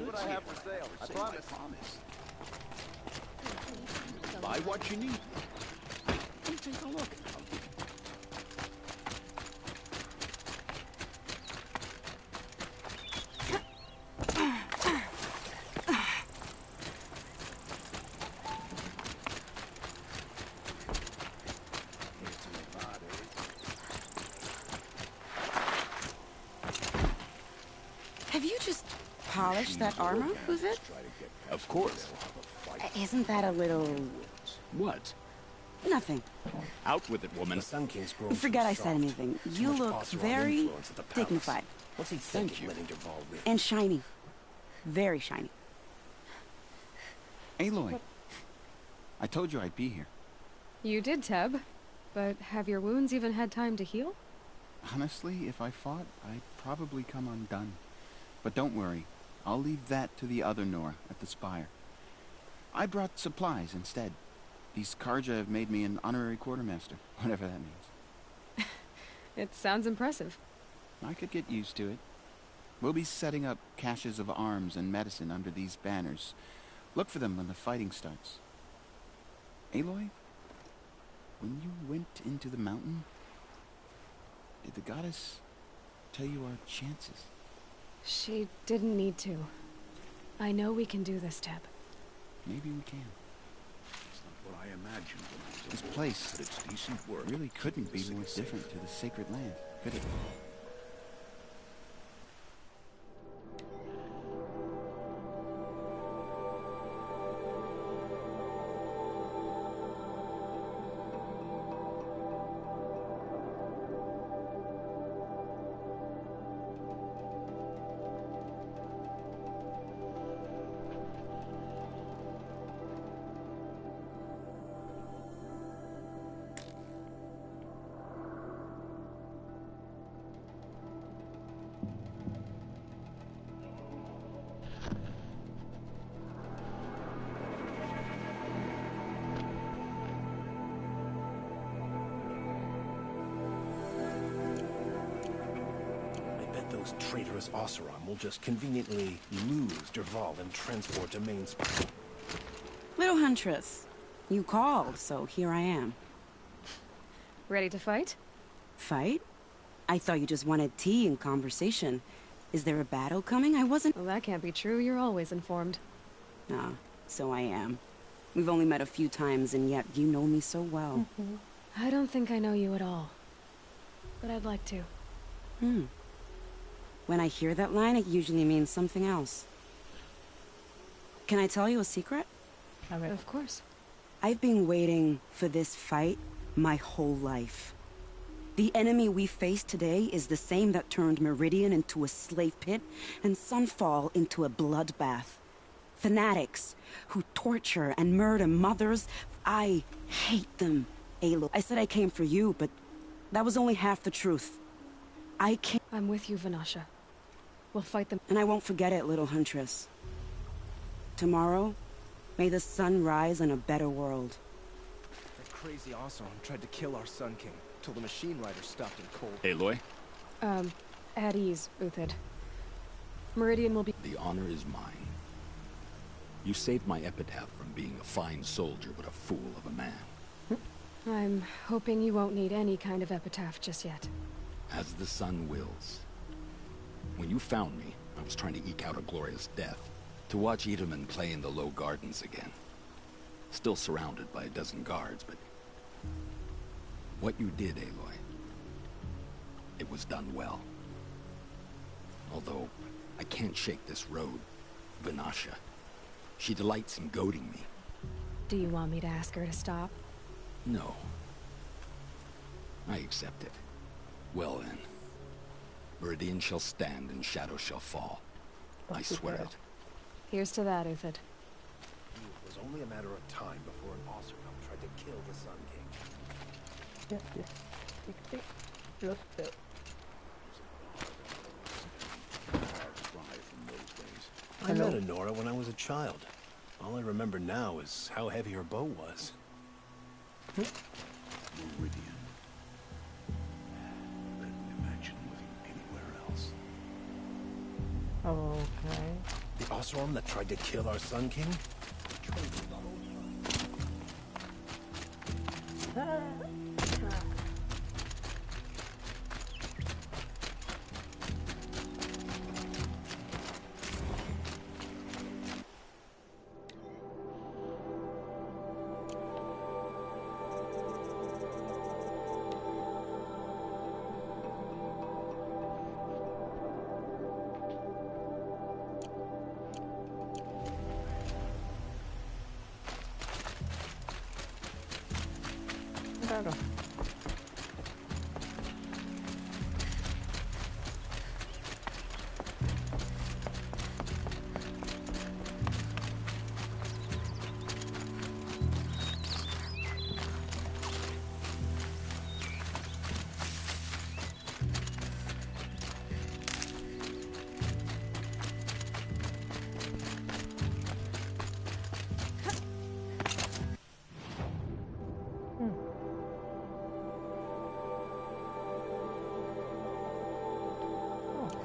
like what I have for sale. I promise. Buy what you need. Take a look. Have you just polished that armor, was it? Of course. Isn't that a little... What? Nothing. Out with it, woman. The Sun King's grown Forget I said anything. You look very dignified. What's he thinking? Letting Duval live? And shiny. Very shiny. Aloy, I told you I'd be here. You did, Teb. But have your wounds even had time to heal? Honestly, if I fought, I'd probably come undone. But don't worry. I'll leave that to the other Nora at the Spire. I brought supplies instead. These Karja have made me an honorary quartermaster, whatever that means. It sounds impressive. I could get used to it. We'll be setting up caches of arms and medicine under these banners. Look for them when the fighting starts. Aloy, when you went into the mountain, did the goddess tell you our chances? She didn't need to. I know we can do this, Teb. Maybe we can. It's not what I imagined when I was This aboard, place but it's decent work. really couldn't be more different to the sacred land, could it? Those traitorous Oseram will just conveniently lose Derval and transport to main spire. Little Huntress, you called, so here I am. Ready to fight? Fight? I thought you just wanted tea and conversation. Is there a battle coming? I wasn't... Well, that can't be true. You're always informed. Ah, so I am. We've only met a few times, and yet you know me so well. I don't think I know you at all. But I'd like to. When I hear that line, it usually means something else. Can I tell you a secret? Of course. I've been waiting for this fight my whole life. The enemy we face today is the same that turned Meridian into a slave pit and Sunfall into a bloodbath. Fanatics who torture and murder mothers. I hate them, Aloy. I said I came for you, but that was only half the truth. I'm with you, Vanasha. We'll fight them. And I won't forget it, little Huntress. Tomorrow, may the sun rise in a better world. That crazy Oseram tried to kill our Sun King, till the machine rider stopped him cold. Aloy? At ease, Uthid. Meridian will be... The honor is mine. You saved my epitaph from being a fine soldier, but a fool of a man. I'm hoping you won't need any kind of epitaph just yet. As the sun wills. When you found me, I was trying to eke out a glorious death. To watch Edelman play in the low gardens again. Still surrounded by a dozen guards, but... What you did, Aloy... It was done well. Although, I can't shake this road. Vanasha. She delights in goading me. Do you want me to ask her to stop? No. I accept it. Well then. Meridian shall stand and shadow shall fall. I swear it. Here's to that, Uthid. It was only a matter of time before an Oseram tried to kill the Sun King. I met Honora when I was a child. All I remember now is how heavy her bow was. Meridian. Couldn't imagine living anywhere else. Okay. The Oseram that tried to kill our Sun King? Claro.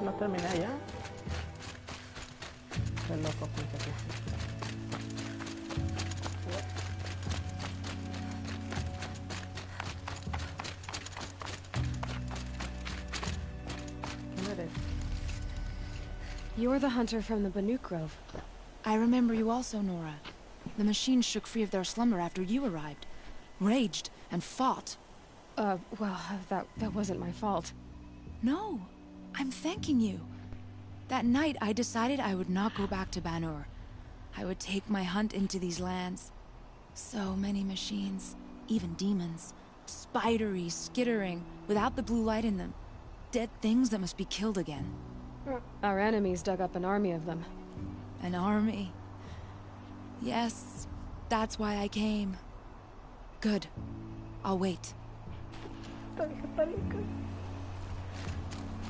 No terminé ya. Qué loco pensé que sí. ¿Quién eres? You're the hunter from the Banuk Grove. I remember you also, Nora. The machines shook free of their slumber after you arrived. Raged and fought. Well, that wasn't my fault. No, I'm thanking you. That night, I decided I would not go back to Banur. I would take my hunt into these lands. So many machines, even demons. Spidery, skittering, without the blue light in them. Dead things that must be killed again. Our enemies dug up an army of them. An army. Yes, that's why I came. Good. I'll wait.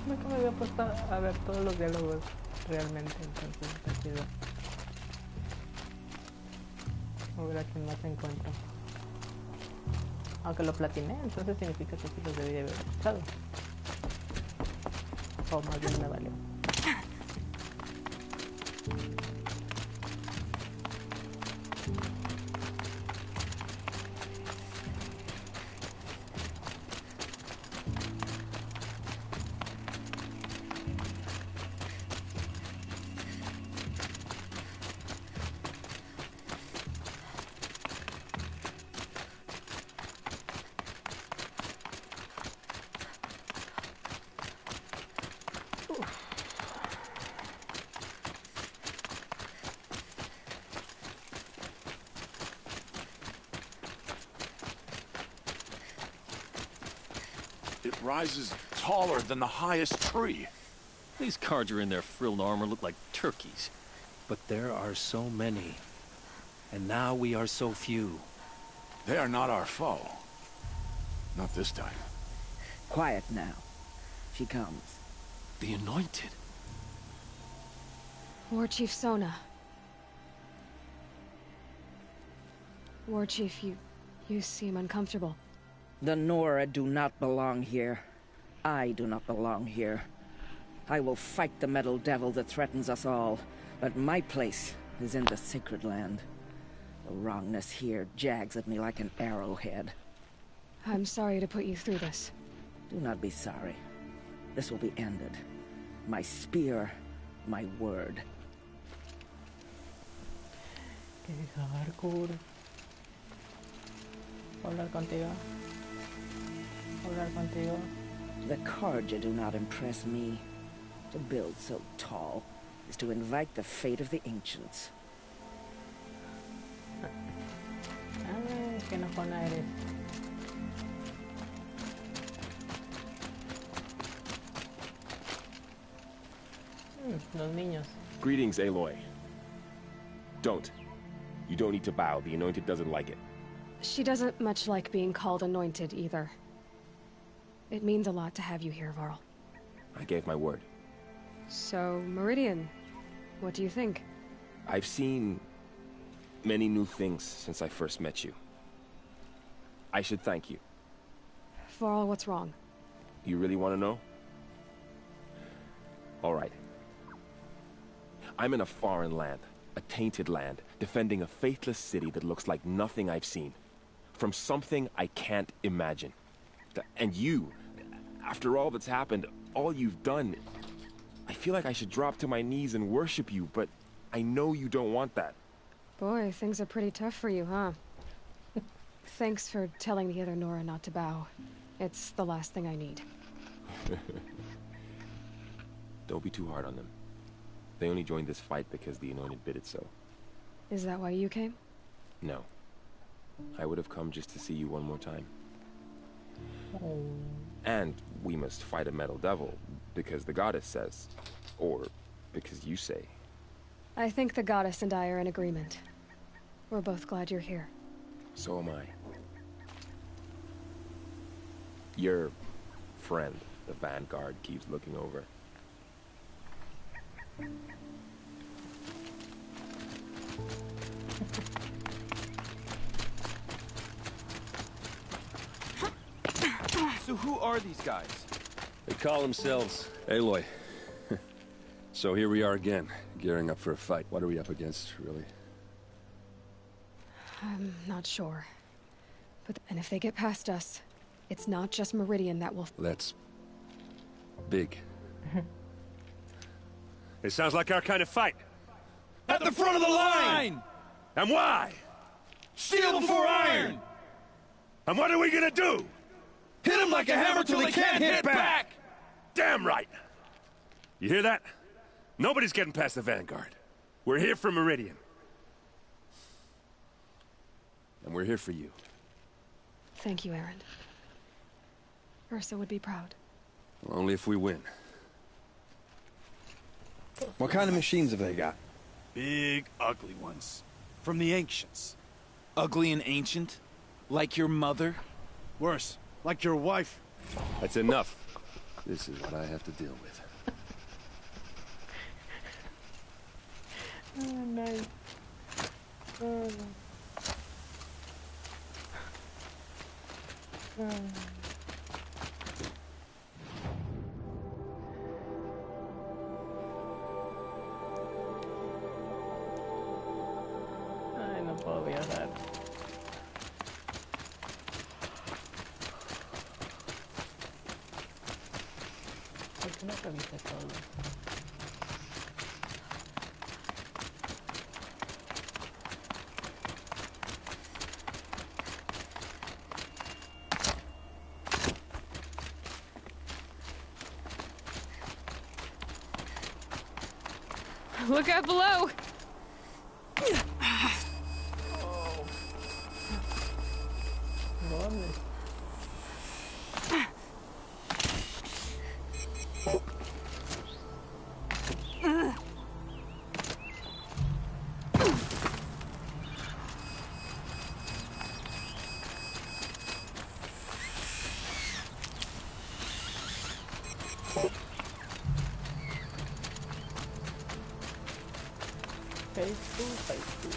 Nunca me había puesto a ver todos los diálogos realmente, entonces está chido. A ver a quién más encuentro. Aunque lo platiné, entonces significa que sí los debí de haber escuchado. O más bien me valió. It rises taller than the highest tree. These Carja in their frilled armor look like turkeys. But there are so many. And now we are so few. They are not our foe. Not this time. Quiet now. She comes. The Anointed. War Chief Sona. War Chief, you seem uncomfortable. The Nora do not belong here. I do not belong here. I will fight the metal devil that threatens us all, but my place is in the sacred land. The wrongness here jags at me like an arrowhead. I'm sorry to put you through this. Do not be sorry. This will be ended. My spear, my word. Qué hardcore. Hablar contigo. Hablar contigo. The Carja do not impress me. To build so tall is to invite the fate of the ancients. Ay, qué enojona eres. Los niños. Greetings, Aloy. Don't. You don't need to bow. The Anointed doesn't like it. She doesn't much like being called Anointed, either. It means a lot to have you here, Varl. I gave my word. So, Meridian, what do you think? I've seen many new things since I first met you. I should thank you. Varl, what's wrong? You really want to know? All right. I'm in a foreign land, a tainted land, defending a faithless city that looks like nothing I've seen. From something I can't imagine. And you, after all that's happened, all you've done, I feel like I should drop to my knees and worship you, but I know you don't want that. Boy, things are pretty tough for you, huh? Thanks for telling the other Nora not to bow. It's the last thing I need. Don't be too hard on them. They only joined this fight because the Anointed bid it so. Is that why you came? No. I would have come just to see you one more time. And we must fight a metal devil, because the goddess says. Or because you say. I think the goddess and I are in agreement. We're both glad you're here. So am I. Your friend, the Vanguard, keeps looking over. So who are these guys? They call themselves Aloy. So here we are again, gearing up for a fight. What are we up against, really? I'm not sure. And if they get past us, it's not just Meridian that will... That's... big. It sounds like our kind of fight. At the front of the line! And why? Steel before iron! And what are we gonna do? Hit him like a hammer till he can't hit back! Damn right! You hear that? Nobody's getting past the Vanguard. We're here for Meridian. And we're here for you. Thank you, Aaron. Ursa would be proud. Well, only if we win. What kind of machines have they got? Big, ugly ones. From the ancients. Ugly and ancient? Like your mother? Worse, like your wife. That's enough. This is what I have to deal with. Oh, nice. Oh, no. Ay, no puedo viajar. ¿Por qué no revisé todo? Look out below! ¿Dónde? Face to.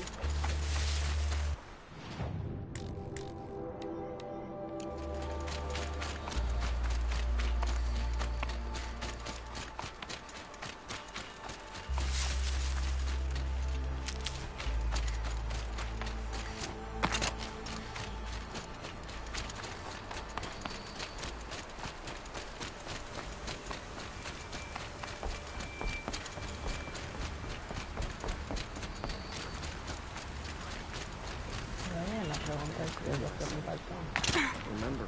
Remember.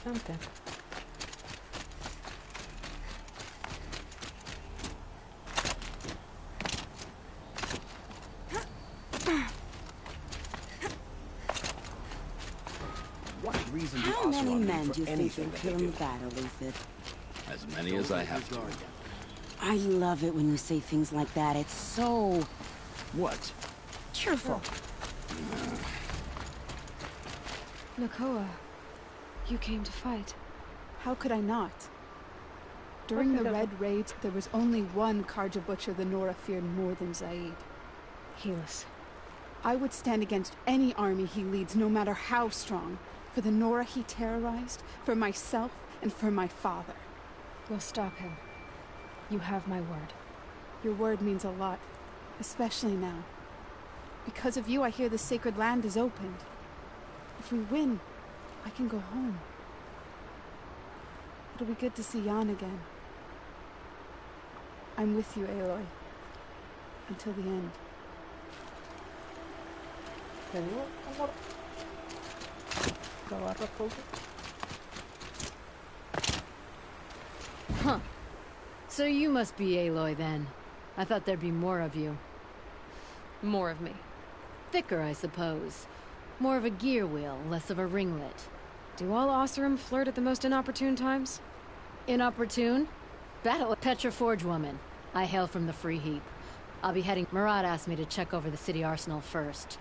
interesante. What reason do How many Oseram men need do you for think anything will that kill they in do? battle, Ethan? As many as I have to. I love it when you say things like that. It's so What? cheerful. Nakoa, you came to fight. How could I not? During the Red Raids, there was only one Karja Butcher the Nora feared more than Zaid. Helis. I would stand against any army he leads, no matter how strong. For the Nora he terrorized, for myself, and for my father. We'll stop him. You have my word. Your word means a lot, especially now. Because of you, I hear the sacred land is opened. If we win, I can go home. It'll be good to see Jan again. I'm with you, Aloy. Until the end. ¿Te digo, amor? ¿Lo agarras poco? Huh. So you must be Aloy then. I thought there'd be more of you. More of me. Thicker, I suppose. More of a gear wheel, less of a ringlet. Do all Oseram flirt at the most inopportune times? Inopportune? Battle Petra Forge woman. I hail from the Free Heap. I'll be heading... Murad asked me to check over the city arsenal first.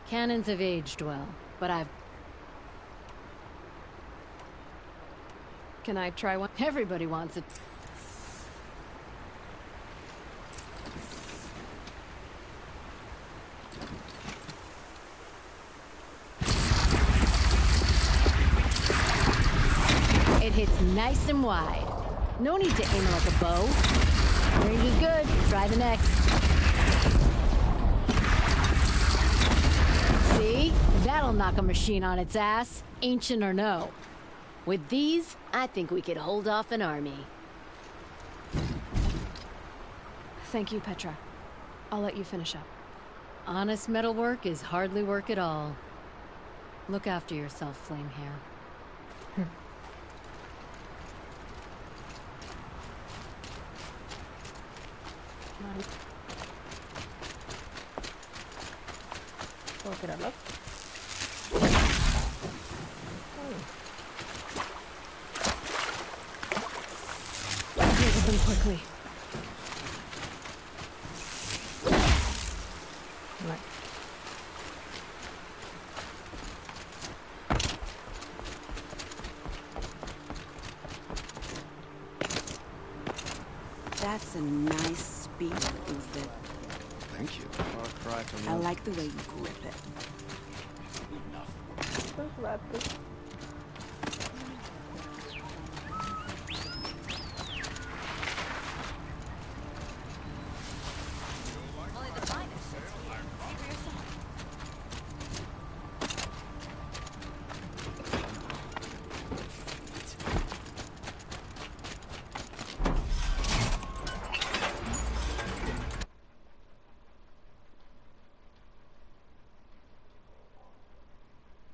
Cannons have aged well, but I've... Can I try one? Everybody wants it. It hits nice and wide. No need to aim it like a bow. Range is good. Try the next. See? That'll knock a machine on its ass, ancient or no. With these, I think we could hold off an army. Thank you, Petra. I'll let you finish up. Honest metalwork is hardly work at all. Look after yourself, Flamehair. Nice. ¿Puedo tirarlo? Deal with them quickly. Right. That's a nice spear, Uther. Thank you. I like the way you grip it. Just wrap this.